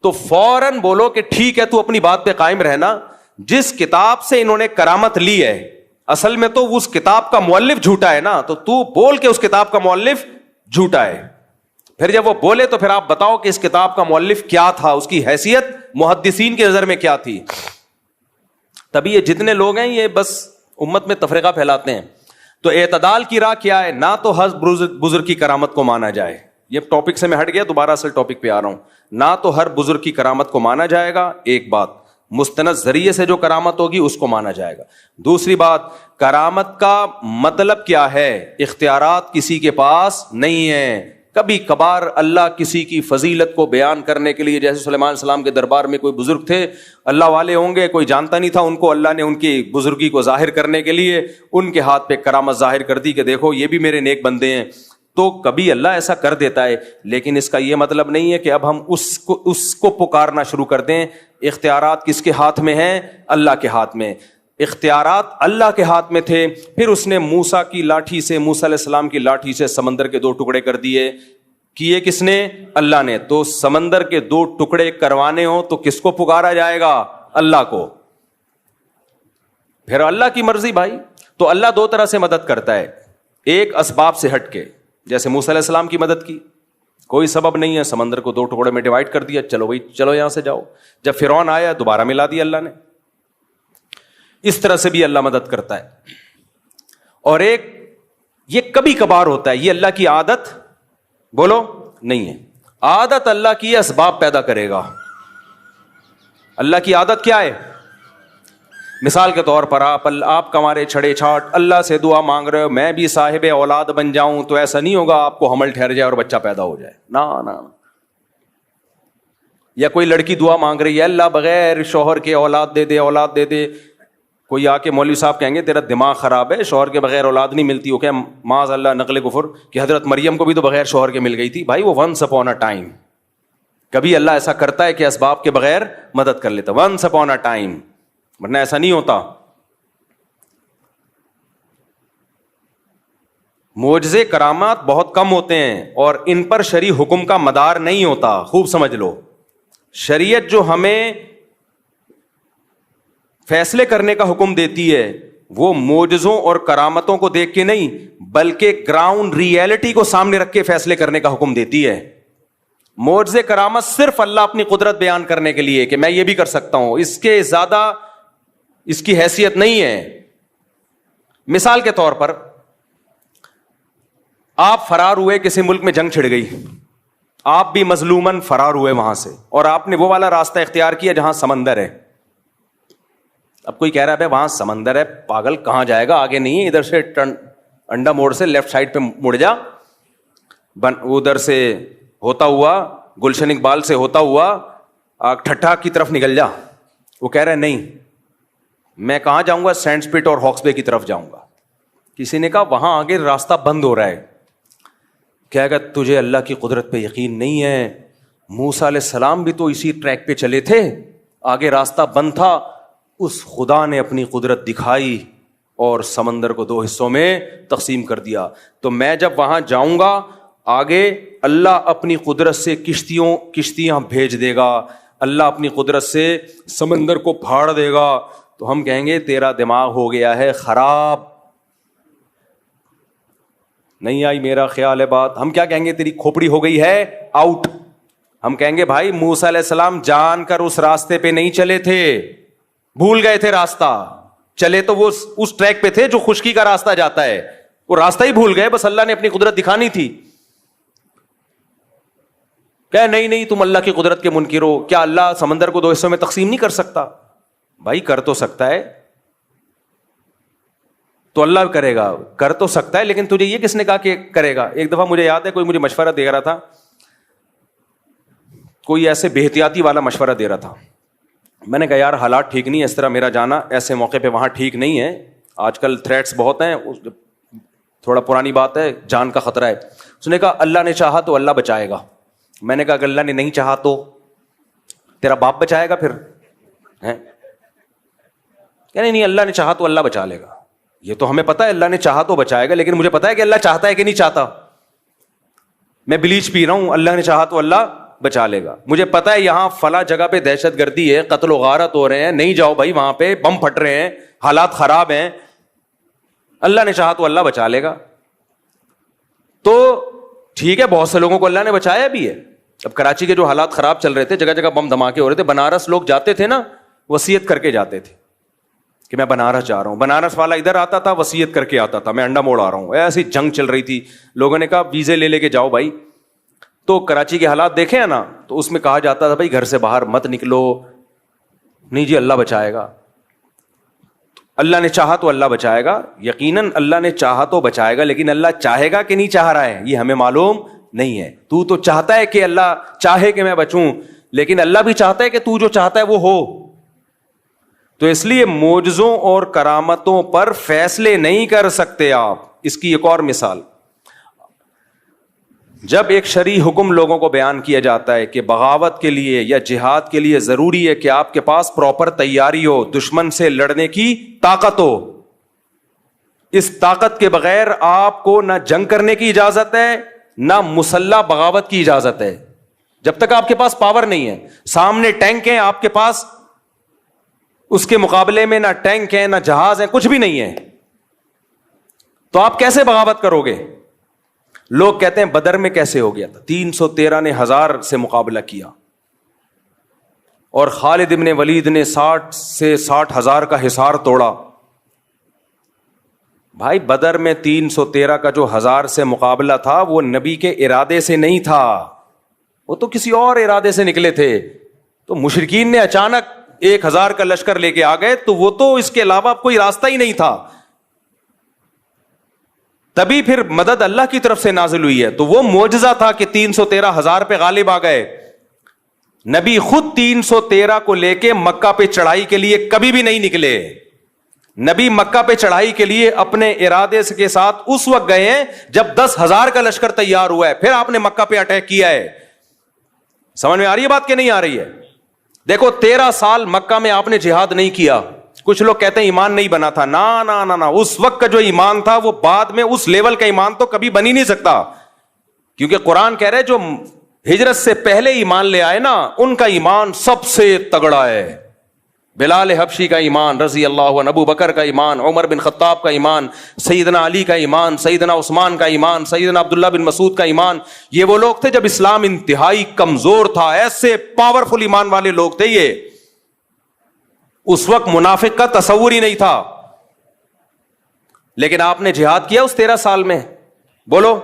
تو فوراً بولو کہ ٹھیک ہے تو اپنی بات پہ قائم رہنا. جس کتاب سے انہوں نے کرامت لی ہے اصل میں تو اس کتاب کا مؤلف جھوٹا ہے نا، تو بول کہ اس کتاب کا مؤلف جھوٹا ہے. پھر جب وہ بولے تو پھر آپ بتاؤ کہ اس کتاب کا مؤلف کیا تھا، اس کی حیثیت محدثین کی نظر میں کیا تھی. تبھی یہ جتنے لوگ ہیں یہ بس امت میں تفرقہ پھیلاتے ہیں. تو اعتدال کی راہ کیا ہے؟ نہ تو ہر بزرگ کی کرامت کو مانا جائے. یہ ٹاپک سے میں ہٹ گیا، دوبارہ اصل ٹاپک پہ آ رہا ہوں. نہ تو ہر بزرگ کی کرامت کو مانا جائے گا، ایک بات. مستند ذریعے سے جو کرامت ہوگی اس کو مانا جائے گا. دوسری بات، کرامت کا مطلب کیا ہے؟ اختیارات کسی کے پاس نہیں ہے. کبھی کبھار اللہ کسی کی فضیلت کو بیان کرنے کے لیے، جیسے سلیمان علیہ السلام کے دربار میں کوئی بزرگ تھے، اللہ والے ہوں گے، کوئی جانتا نہیں تھا ان کو، اللہ نے ان کی بزرگی کو ظاہر کرنے کے لیے ان کے ہاتھ پہ کرامت ظاہر کر دی کہ دیکھو یہ بھی میرے نیک بندے ہیں. تو کبھی اللہ ایسا کر دیتا ہے، لیکن اس کا یہ مطلب نہیں ہے کہ اب ہم اس کو پکارنا شروع کر دیں. اختیارات کس کے ہاتھ میں ہیں؟ اللہ کے ہاتھ میں. اختیارات اللہ کے ہاتھ میں تھے، پھر اس نے موسیٰ کی لاٹھی سے، موسیٰ علیہ السلام کی لاٹھی سے سمندر کے 2 ٹکڑے کر دیے. کیے کس نے؟ اللہ نے. تو سمندر کے 2 ٹکڑے کروانے ہو تو کس کو پکارا جائے گا؟ اللہ کو. پھر اللہ کی مرضی بھائی. تو اللہ 2 طرح سے مدد کرتا ہے. ایک اسباب سے ہٹ کے، جیسے موسیٰ علیہ السلام کی مدد کی، کوئی سبب نہیں ہے، سمندر کو 2 ٹکڑے میں ڈیوائڈ کر دیا، چلو بھائی چلو یہاں سے جاؤ. جب فرعون آیا دوبارہ ملا دیا اللہ نے. اس طرح سے بھی اللہ مدد کرتا ہے. اور ایک یہ کبھی کبھار ہوتا ہے، یہ اللہ کی عادت بولو نہیں ہے. عادت اللہ کی اسباب پیدا کرے گا. اللہ کی عادت کیا ہے؟ مثال کے طور پر آپ کمارے چھڑے چھاٹ اللہ سے دعا مانگ رہے ہو میں بھی صاحب اولاد بن جاؤں، تو ایسا نہیں ہوگا آپ کو حمل ٹھہر جائے اور بچہ پیدا ہو جائے. نہ. یا کوئی لڑکی دعا مانگ رہی ہے اللہ بغیر شوہر کے اولاد دے دے، اولاد دے دے. کوئی آ کے مولوی صاحب کہیں گے تیرا دماغ خراب ہے، شوہر کے بغیر اولاد نہیں ملتی. وہ کہ معاذ اللہ نقل کفر کہ حضرت مریم کو بھی تو بغیر شوہر کے مل گئی تھی. بھائی وہ ونس اپون اے ٹائم. کبھی اللہ ایسا کرتا ہے کہ اسباب کے بغیر مدد کر لیتا، ونس اپون اے ٹائم، ورنہ ایسا نہیں ہوتا. معجزے کرامات بہت کم ہوتے ہیں اور ان پر شرعی حکم کا مدار نہیں ہوتا. خوب سمجھ لو, شریعت جو ہمیں فیصلے کرنے کا حکم دیتی ہے وہ معجزوں اور کرامتوں کو دیکھ کے نہیں بلکہ گراؤنڈ ریئلٹی کو سامنے رکھ کے فیصلے کرنے کا حکم دیتی ہے. معجزے کرامت صرف اللہ اپنی قدرت بیان کرنے کے لیے کہ میں یہ بھی کر سکتا ہوں, اس کے زیادہ اس کی حیثیت نہیں ہے. مثال کے طور پر آپ فرار ہوئے, کسی ملک میں جنگ چھڑ گئی, آپ بھی مظلومن فرار ہوئے وہاں سے, اور آپ نے وہ والا راستہ اختیار کیا جہاں سمندر ہے. اب کوئی کہہ رہا ہے وہاں سمندر ہے, پاگل کہاں جائے گا, آگے نہیں ہے, ادھر سے انڈا موڑ سے لیفٹ سائڈ پہ مڑ جا, ادھر سے ہوتا ہوا گلشن اقبال سے ہوتا ہوا ٹھٹھا کی طرف نکل جا. وہ کہہ رہے نہیں, میں کہاں جاؤں گا, سینڈ سپٹ اور ہاکس بے کی طرف جاؤں گا. کسی نے کہا وہاں آگے راستہ بند ہو رہا ہے. کہے گا تجھے اللہ کی قدرت پہ یقین نہیں ہے, موسیٰ علیہ السلام بھی تو اسی ٹریک پہ چلے تھے, آگے راستہ بند تھا, اس خدا نے اپنی قدرت دکھائی اور سمندر کو 2 حصوں میں تقسیم کر دیا. تو میں جب وہاں جاؤں گا آگے اللہ اپنی قدرت سے کشتیاں بھیج دے گا, اللہ اپنی قدرت سے سمندر کو پھاڑ دے گا. تو ہم کہیں گے تیرا دماغ ہو گیا ہے خراب, نہیں آئی میرا خیال ہے بات. ہم کیا کہیں گے, تیری کھوپڑی ہو گئی ہے آؤٹ. ہم کہیں گے بھائی موسیٰ علیہ السلام جان کر اس راستے پہ نہیں چلے تھے, بھول گئے تھے راستہ. چلے تو وہ اس ٹریک پہ تھے جو خشکی کا راستہ جاتا ہے, وہ راستہ ہی بھول گئے, بس اللہ نے اپنی قدرت دکھانی تھی. کہ نہیں تم اللہ کی قدرت کے منکر ہو, کیا اللہ سمندر کو 2 حصوں میں تقسیم نہیں کر سکتا؟ بھائی کر تو سکتا ہے, تو اللہ کرے گا, کر تو سکتا ہے, لیکن تجھے یہ کس نے کہا کہ کرے گا؟ ایک دفعہ مجھے یاد ہے کوئی مجھے مشورہ دے رہا تھا, کوئی ایسے بے احتیاطی والا مشورہ دے رہا تھا. میں نے کہا یار حالات ٹھیک نہیں ہے, اس طرح میرا جانا ایسے موقع پہ وہاں ٹھیک نہیں ہے, آج کل تھریٹس بہت ہیں, تھوڑا پرانی بات ہے, جان کا خطرہ ہے. اس نے کہا اللہ نے چاہا تو اللہ بچائے گا. میں نے کہا اگر اللہ نے نہیں چاہا تو تیرا باپ بچائے گا پھر؟ نہیں اللہ نے چاہا تو اللہ بچا لے گا. یہ تو ہمیں پتا ہے اللہ نے چاہا تو بچائے گا, لیکن مجھے پتا ہے کہ اللہ چاہتا ہے کہ نہیں چاہتا. میں بلیچ پی رہا ہوں, اللہ نے چاہا تو اللہ بچا لے گا. مجھے پتا ہے یہاں فلاں جگہ پہ دہشت گردی ہے, قتل و غارت ہو رہے ہیں, نہیں جاؤ بھائی, وہاں پہ بم پھٹ رہے ہیں, حالات خراب ہیں, اللہ نے چاہا تو اللہ بچا لے گا. تو ٹھیک ہے, بہت سے لوگوں کو اللہ نے بچایا بھی ہے. اب کراچی کے جو حالات خراب چل رہے تھے, جگہ جگہ بم دھماکے ہو رہے تھے, بنارس لوگ جاتے تھے نا, وصیت کر کے جاتے تھے کہ میں بنارس جا رہا ہوں. بنارس والا ادھر آتا تھا, وصیت کر کے آتا تھا میں انڈا موڑ آ رہا ہوں. ایسی جنگ چل رہی تھی, لوگوں نے کہا ویزے لے کے جاؤ بھائی. تو کراچی کے حالات دیکھے ہیں نا, تو اس میں کہا جاتا تھا بھائی گھر سے باہر مت نکلو. نہیں جی اللہ بچائے گا, اللہ نے چاہا تو اللہ بچائے گا. یقیناً اللہ نے چاہا تو بچائے گا, لیکن اللہ چاہے گا کہ نہیں چاہ رہا ہے یہ ہمیں معلوم نہیں ہے. تو چاہتا ہے کہ اللہ چاہے کہ میں بچوں, لیکن اللہ بھی چاہتا ہے کہ تو جو چاہتا ہے وہ ہو. تو اس لیے معجزوں اور کرامتوں پر فیصلے نہیں کر سکتے آپ. اس کی ایک اور مثال, جب ایک شرعی حکم لوگوں کو بیان کیا جاتا ہے کہ بغاوت کے لیے یا جہاد کے لیے ضروری ہے کہ آپ کے پاس پراپر تیاری ہو, دشمن سے لڑنے کی طاقت ہو. اس طاقت کے بغیر آپ کو نہ جنگ کرنے کی اجازت ہے, نہ مسلح بغاوت کی اجازت ہے. جب تک آپ کے پاس پاور نہیں ہے, سامنے ٹینک ہیں آپ کے پاس, اس کے مقابلے میں نہ ٹینک ہے نہ جہاز ہے, کچھ بھی نہیں ہے, تو آپ کیسے بغاوت کرو گے؟ لوگ کہتے ہیں بدر میں کیسے ہو گیا تھا, 313 نے 1000 سے مقابلہ کیا, اور خالد ابن ولید نے 60 سے 60,000 کا حصار توڑا. بھائی بدر میں 313 کا جو 1000 سے مقابلہ تھا وہ نبی کے ارادے سے نہیں تھا, وہ تو کسی اور ارادے سے نکلے تھے. تو مشرکین نے اچانک 1000 کا لشکر لے کے آ گئے, تو وہ تو اس کے علاوہ کوئی راستہ ہی نہیں تھا. تبھی پھر مدد اللہ کی طرف سے نازل ہوئی ہے. تو وہ معجزہ تھا کہ 313,000 پہ غالب آ گئے. نبی خود 313 کو لے کے مکہ پہ چڑھائی کے لیے کبھی بھی نہیں نکلے. نبی مکہ پہ چڑھائی کے لیے اپنے ارادے کے ساتھ اس وقت گئے ہیں جب 10,000 کا لشکر تیار ہوا ہے, پھر آپ نے مکہ پہ اٹیک کیا ہے. سمجھ میں آ رہی ہے بات کہ نہیں آ رہی ہے؟ دیکھو 13 سال مکہ میں آپ نے جہاد نہیں کیا, کچھ لوگ کہتے ہیں ایمان نہیں بنا تھا. نا نا نا نا, اس وقت کا جو ایمان تھا وہ بعد میں اس لیول کا ایمان تو کبھی بن ہی نہیں سکتا, کیونکہ قرآن کہہ رہے جو ہجرت سے پہلے ایمان لے آئے نا ان کا ایمان سب سے تگڑا ہے. بلال حبشی کا ایمان رضی اللہ عنہ, ابو بکر کا ایمان, عمر بن خطاب کا ایمان, سیدنا علی کا ایمان, سیدنا عثمان کا ایمان, سیدنا عبداللہ بن مسعود کا ایمان. یہ وہ لوگ تھے جب اسلام انتہائی کمزور تھا, ایسے پاورفل ایمان والے لوگ تھے یہ. اس وقت منافق کا تصور ہی نہیں تھا. لیکن آپ نے جہاد کیا اس 13 سال میں, بولو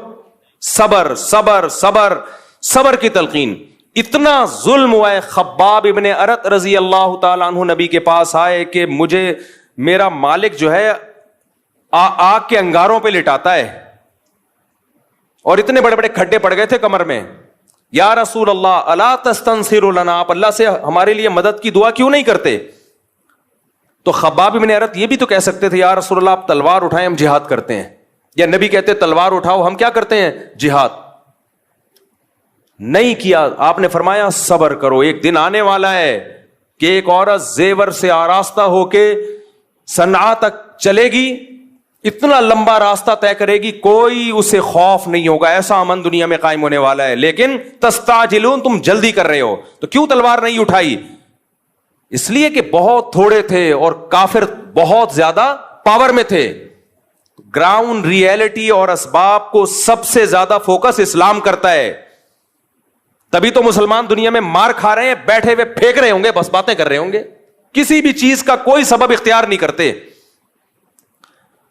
صبر صبر صبر صبر کی تلقین. اتنا ظلم ہوا ہے. خباب ابن ارت رضی اللہ تعالیٰ عنہ نبی کے پاس آئے کہ مجھے میرا مالک جو ہے آگ کے انگاروں پہ لٹاتا ہے, اور اتنے بڑے بڑے کھڈے پڑ گئے تھے کمر میں. یا رسول اللہ الا تستنصر لنا, آپ اللہ سے ہمارے لیے مدد کی دعا کیوں نہیں کرتے؟ تو خباب ابن ارت یہ بھی تو کہہ سکتے تھے, یا رسول اللہ آپ تلوار اٹھائیں ہم جہاد کرتے ہیں, یا نبی کہتے تلوار اٹھاؤ ہم کیا کرتے ہیں جہاد. نہیں کیا. آپ نے فرمایا صبر کرو, ایک دن آنے والا ہے کہ ایک عورت زیور سے آراستہ ہو کے صنعاء تک چلے گی, اتنا لمبا راستہ طے کرے گی, کوئی اسے خوف نہیں ہوگا, ایسا امن دنیا میں قائم ہونے والا ہے. لیکن تستعجلون, تم جلدی کر رہے ہو, تو کیوں تلوار نہیں اٹھائی؟ اس لیے کہ بہت تھوڑے تھے اور کافر بہت زیادہ پاور میں تھے. گراؤنڈ ریئلٹی اور اسباب کو سب سے زیادہ فوکس اسلام کرتا ہے. تبھی تو مسلمان دنیا میں مار کھا رہے ہیں, بیٹھے ہوئے پھینک رہے ہوں گے, بس باتیں کر رہے ہوں گے, کسی بھی چیز کا کوئی سبب اختیار نہیں کرتے,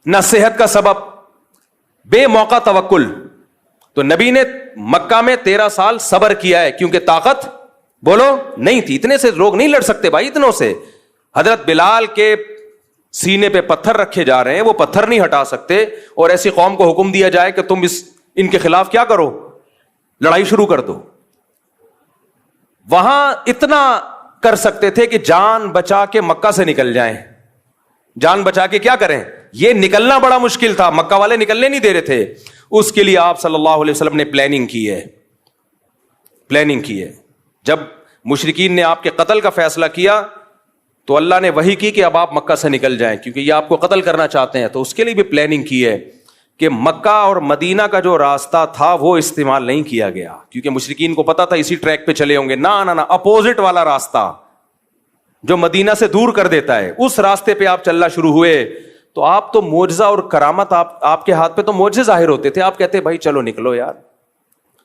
نہ صحت کا سبب, بے موقع توکل. تو نبی نے مکہ میں 13 سال صبر کیا ہے کیونکہ طاقت بولو نہیں تھی. اتنے سے لوگ نہیں لڑ سکتے بھائی, اتنوں سے. حضرت بلال کے سینے پہ پتھر رکھے جا رہے ہیں, وہ پتھر نہیں ہٹا سکتے, اور ایسی قوم کو حکم دیا جائے کہ تم ان کے خلاف کیا کرو, لڑائی شروع کر دو. وہاں اتنا کر سکتے تھے کہ جان بچا کے مکہ سے نکل جائیں. جان بچا کے کیا کریں؟ یہ نکلنا بڑا مشکل تھا, مکہ والے نکلنے نہیں دے رہے تھے. اس کے لیے آپ صلی اللہ علیہ وسلم نے پلاننگ کی ہے. جب مشرکین نے آپ کے قتل کا فیصلہ کیا تو اللہ نے وحی کی کہ اب آپ مکہ سے نکل جائیں, کیونکہ یہ آپ کو قتل کرنا چاہتے ہیں. تو اس کے لیے بھی پلاننگ کی ہے کہ مکہ اور مدینہ کا جو راستہ تھا وہ استعمال نہیں کیا گیا, کیونکہ مشرکین کو پتا تھا اسی ٹریک پہ چلے ہوں گے. نہ اپوزٹ والا راستہ جو مدینہ سے دور کر دیتا ہے, اس راستے پہ آپ چلنا شروع ہوئے. تو آپ تو معجزہ اور کرامت, آپ کے ہاتھ پہ تو معجزے ظاہر ہوتے تھے. آپ کہتے بھائی چلو نکلو یار,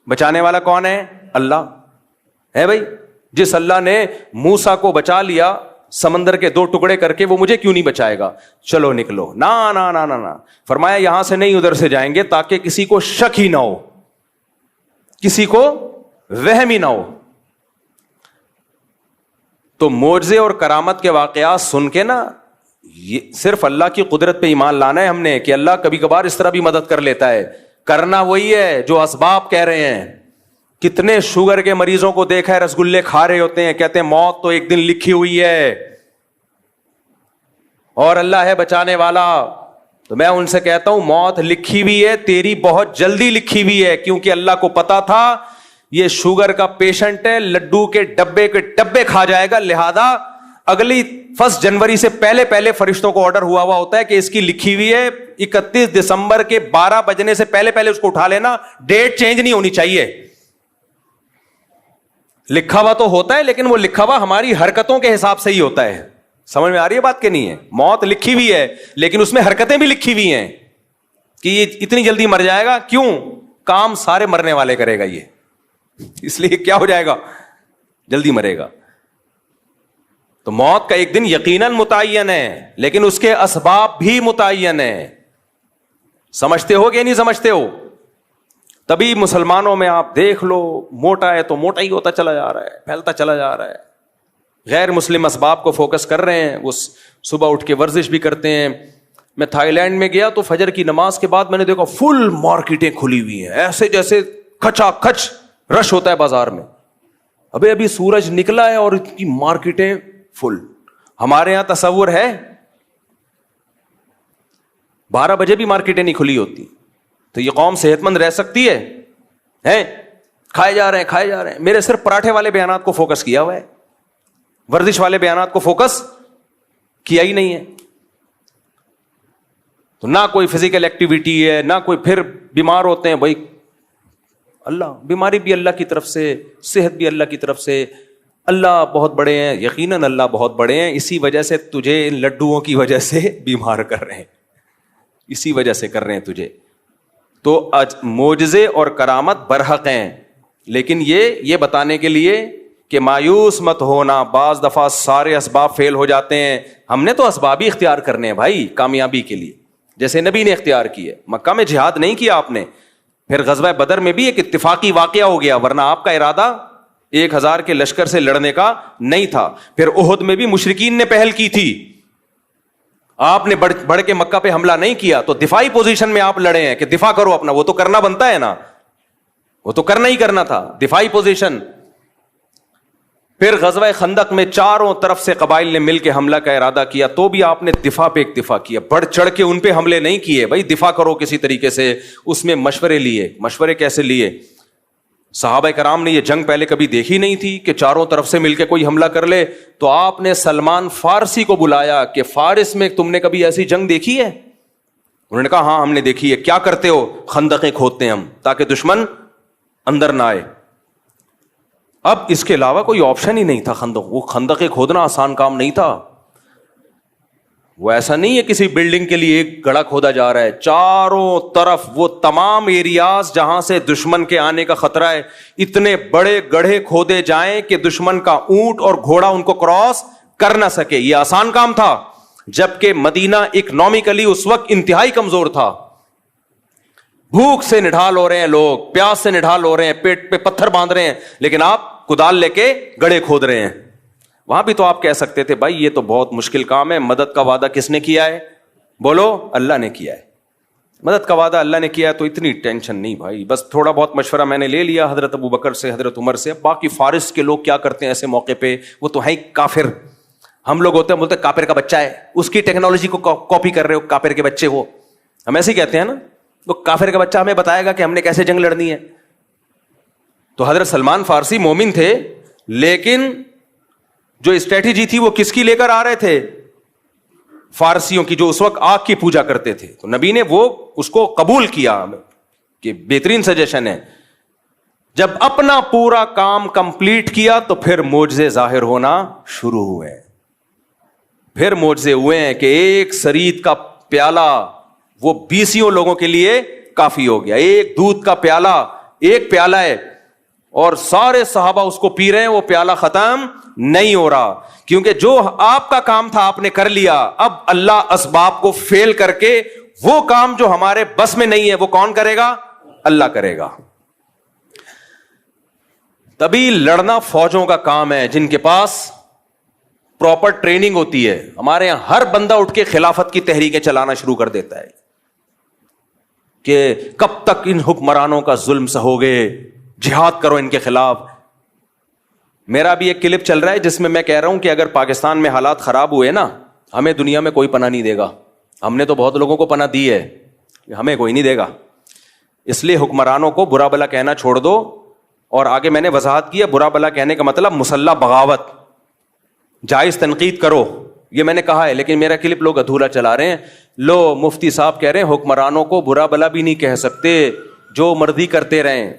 بچانے والا کون ہے؟ اللہ ہے بھائی. جس اللہ نے موسیٰ کو بچا لیا سمندر کے 2 ٹکڑے کر کے, وہ مجھے کیوں نہیں بچائے گا؟ چلو نکلو. نا نا نا نا نا, فرمایا یہاں سے نہیں ادھر سے جائیں گے تاکہ کسی کو شک ہی نہ ہو, کسی کو وہم ہی نہ ہو. تو معجزے اور کرامت کے واقعات سن کے نا, یہ صرف اللہ کی قدرت پہ ایمان لانا ہے ہم نے, کہ اللہ کبھی کبھار اس طرح بھی مدد کر لیتا ہے. کرنا وہی ہے جو اسباب کہہ رہے ہیں. کتنے شوگر کے مریضوں کو دیکھا ہے رسگلے کھا رہے ہوتے ہیں, کہتے ہیں موت تو ایک دن لکھی ہوئی ہے اور اللہ ہے بچانے والا. تو میں ان سے کہتا ہوں موت لکھی ہوئی ہے, تیری بہت جلدی لکھی ہوئی ہے, کیونکہ اللہ کو پتا تھا یہ شوگر کا پیشنٹ ہے, لڈو کے ڈبے کھا جائے گا, لہذا اگلی 1 جنوری سے پہلے فرشتوں کو آرڈر ہوا ہوتا ہے کہ اس کی لکھی ہوئی ہے 31 دسمبر کے 12 بجنے سے پہلے اس کو اٹھا لینا, ڈیٹ چینج نہیں ہونی چاہیے. لکھا ہوا تو ہوتا ہے لیکن وہ لکھا ہوا ہماری حرکتوں کے حساب سے ہی ہوتا ہے. سمجھ میں آ رہی ہے بات کہ نہیں ہے؟ موت لکھی ہوئی ہے لیکن اس میں حرکتیں بھی لکھی ہوئی ہیں کہ یہ اتنی جلدی مر جائے گا. کیوں؟ کام سارے مرنے والے کرے گا یہ, اس لیے کیا ہو جائے گا, جلدی مرے گا. تو موت کا ایک دن یقیناً متعین ہے, لیکن اس کے اسباب بھی متعین ہیں. سمجھتے ہو کہ نہیں سمجھتے ہو؟ تبھی مسلمانوں میں آپ دیکھ لو, موٹا ہے تو موٹا ہی ہوتا چلا جا رہا ہے, پھیلتا چلا جا رہا ہے. غیر مسلم اسباب کو فوکس کر رہے ہیں, وہ صبح اٹھ کے ورزش بھی کرتے ہیں. میں تھائی لینڈ میں گیا تو فجر کی نماز کے بعد میں نے دیکھا فل مارکیٹیں کھلی ہوئی ہیں, ایسے جیسے کھچا کھچ رش ہوتا ہے بازار میں. ابھی سورج نکلا ہے اور اتنی مارکیٹیں فل. ہمارے یہاں تصور ہے 12 بجے بھی مارکیٹیں نہیں کھلی ہوتی. تو یہ قوم صحت مند رہ سکتی ہے؟ کھائے جا رہے ہیں. میرے صرف پراٹھے والے بیانات کو فوکس کیا ہوا ہے, ورزش والے بیانات کو فوکس کیا ہی نہیں ہے. تو نہ کوئی فزیکل ایکٹیویٹی ہے نہ کوئی, پھر بیمار ہوتے ہیں بھائی, اللہ بیماری بھی اللہ کی طرف سے, صحت بھی اللہ کی طرف سے. اللہ بہت بڑے ہیں, یقیناً اللہ بہت بڑے ہیں, اسی وجہ سے تجھے ان لڈوؤں کی وجہ سے بیمار کر رہے ہیں, اسی وجہ سے کر رہے ہیں تجھے. تو معجزے اور کرامت برحق ہیں, لیکن یہ بتانے کے لیے کہ مایوس مت ہونا, بعض دفعہ سارے اسباب فیل ہو جاتے ہیں. ہم نے تو اسباب ہی اختیار کرنے ہیں بھائی کامیابی کے لیے, جیسے نبی نے اختیار کیے. مکہ میں جہاد نہیں کیا آپ نے, پھر غزوہ بدر میں بھی ایک اتفاقی واقعہ ہو گیا, ورنہ آپ کا ارادہ 1000 کے لشکر سے لڑنے کا نہیں تھا. پھر احد میں بھی مشرکین نے پہل کی تھی, آپ نے بڑھ کے مکہ پہ حملہ نہیں کیا, تو دفاعی پوزیشن میں آپ لڑے ہیں کہ دفاع کرو اپنا, وہ تو کرنا بنتا ہے نا, وہ تو کرنا ہی کرنا تھا دفاعی پوزیشن. پھر غزوہ خندق میں چاروں طرف سے قبائل نے مل کے حملہ کا ارادہ کیا, تو بھی آپ نے دفاع پہ اکتفا کیا, بڑھ چڑھ کے ان پہ حملے نہیں کیے. بھائی دفاع کرو کسی طریقے سے, اس میں مشورے لیے. مشورے کیسے لیے؟ صحابہ کرام نے یہ جنگ پہلے کبھی دیکھی نہیں تھی کہ چاروں طرف سے مل کے کوئی حملہ کر لے, تو آپ نے سلمان فارسی کو بلایا کہ فارس میں تم نے کبھی ایسی جنگ دیکھی ہے؟ انہوں نے کہا ہاں ہم نے دیکھی ہے. کیا کرتے ہو؟ خندقیں کھودتے ہیں ہم تاکہ دشمن اندر نہ آئے. اب اس کے علاوہ کوئی آپشن ہی نہیں تھا. وہ خندقیں کھودنا آسان کام نہیں تھا. وہ ایسا نہیں ہے کسی بلڈنگ کے لیے ایک گڑھا کھودا جا رہا ہے, چاروں طرف وہ تمام ایریاز جہاں سے دشمن کے آنے کا خطرہ ہے, اتنے بڑے گڑھے کھودے جائیں کہ دشمن کا اونٹ اور گھوڑا ان کو کراس کر نہ سکے. یہ آسان کام تھا, جبکہ مدینہ اکنامکلی اس وقت انتہائی کمزور تھا. بھوک سے نڈھال ہو رہے ہیں لوگ, پیاس سے نڈھال ہو رہے ہیں, پیٹ پہ پتھر باندھ رہے ہیں, لیکن آپ کدال لے کے گڑھے کھود رہے ہیں. وہاں بھی تو آپ کہہ سکتے تھے بھائی یہ تو بہت مشکل کام ہے, مدد کا وعدہ کس نے کیا ہے؟ بولو, اللہ نے کیا ہے. مدد کا وعدہ اللہ نے کیا ہے تو اتنی ٹینشن نہیں بھائی, بس تھوڑا بہت مشورہ میں نے لے لیا حضرت ابو بکر سے, حضرت عمر سے. باقی فارس کے لوگ کیا کرتے ہیں ایسے موقع پہ, وہ تو ہے کافر. ہم لوگ ہوتے ہیں بولتے کافر کا بچہ ہے, اس کی ٹیکنالوجی کو کاپی کر رہے ہو, کافر کے بچے ہو. ہم ایسے ہی کہتے ہیں نا, وہ کافر کا بچہ ہمیں بتائے گا کہ ہم نے کیسے جنگ لڑنی ہے. تو حضرت سلمان فارسی مومن تھے, لیکن جو اسٹریٹجی تھی وہ کس کی لے کر آ رہے تھے؟ فارسیوں کی, جو اس وقت آگ کی پوجا کرتے تھے. تو نبی نے وہ اس کو قبول کیا کہ بہترین سجیشن ہے. جب اپنا پورا کام کمپلیٹ کیا تو پھر معجزے ظاہر ہونا شروع ہوئے. پھر معجزے ہوئے ہیں کہ ایک سرید کا پیالہ وہ 20 لوگوں کے لیے کافی ہو گیا. ایک دودھ کا پیالہ, ایک پیالہ ہے اور سارے صحابہ اس کو پی رہے ہیں, وہ پیالہ ختم نہیں ہو رہا, کیونکہ جو آپ کا کام تھا آپ نے کر لیا. اب اللہ اسباب کو فیل کر کے وہ کام جو ہمارے بس میں نہیں ہے وہ کون کرے گا؟ اللہ کرے گا. تبھی لڑنا فوجوں کا کام ہے جن کے پاس پراپر ٹریننگ ہوتی ہے. ہمارے یہاں ہر بندہ اٹھ کے خلافت کی تحریکیں چلانا شروع کر دیتا ہے کہ کب تک ان حکمرانوں کا ظلم سہوگے, جہاد کرو ان کے خلاف. میرا بھی ایک کلپ چل رہا ہے جس میں میں کہہ رہا ہوں کہ اگر پاکستان میں حالات خراب ہوئے نا, ہمیں دنیا میں کوئی پناہ نہیں دے گا. ہم نے تو بہت لوگوں کو پناہ دی ہے, ہمیں کوئی نہیں دے گا. اس لیے حکمرانوں کو برا بلا کہنا چھوڑ دو. اور آگے میں نے وضاحت کیا, برا بلا کہنے کا مطلب مسلح بغاوت, جائز تنقید کرو, یہ میں نے کہا ہے, لیکن میرا کلپ لوگ ادھورا چلا رہے ہیں. لو مفتی صاحب کہہ رہے ہیں حکمرانوں کو برا بلا بھی نہیں کہہ سکتے, جو مرضی کرتے رہیں.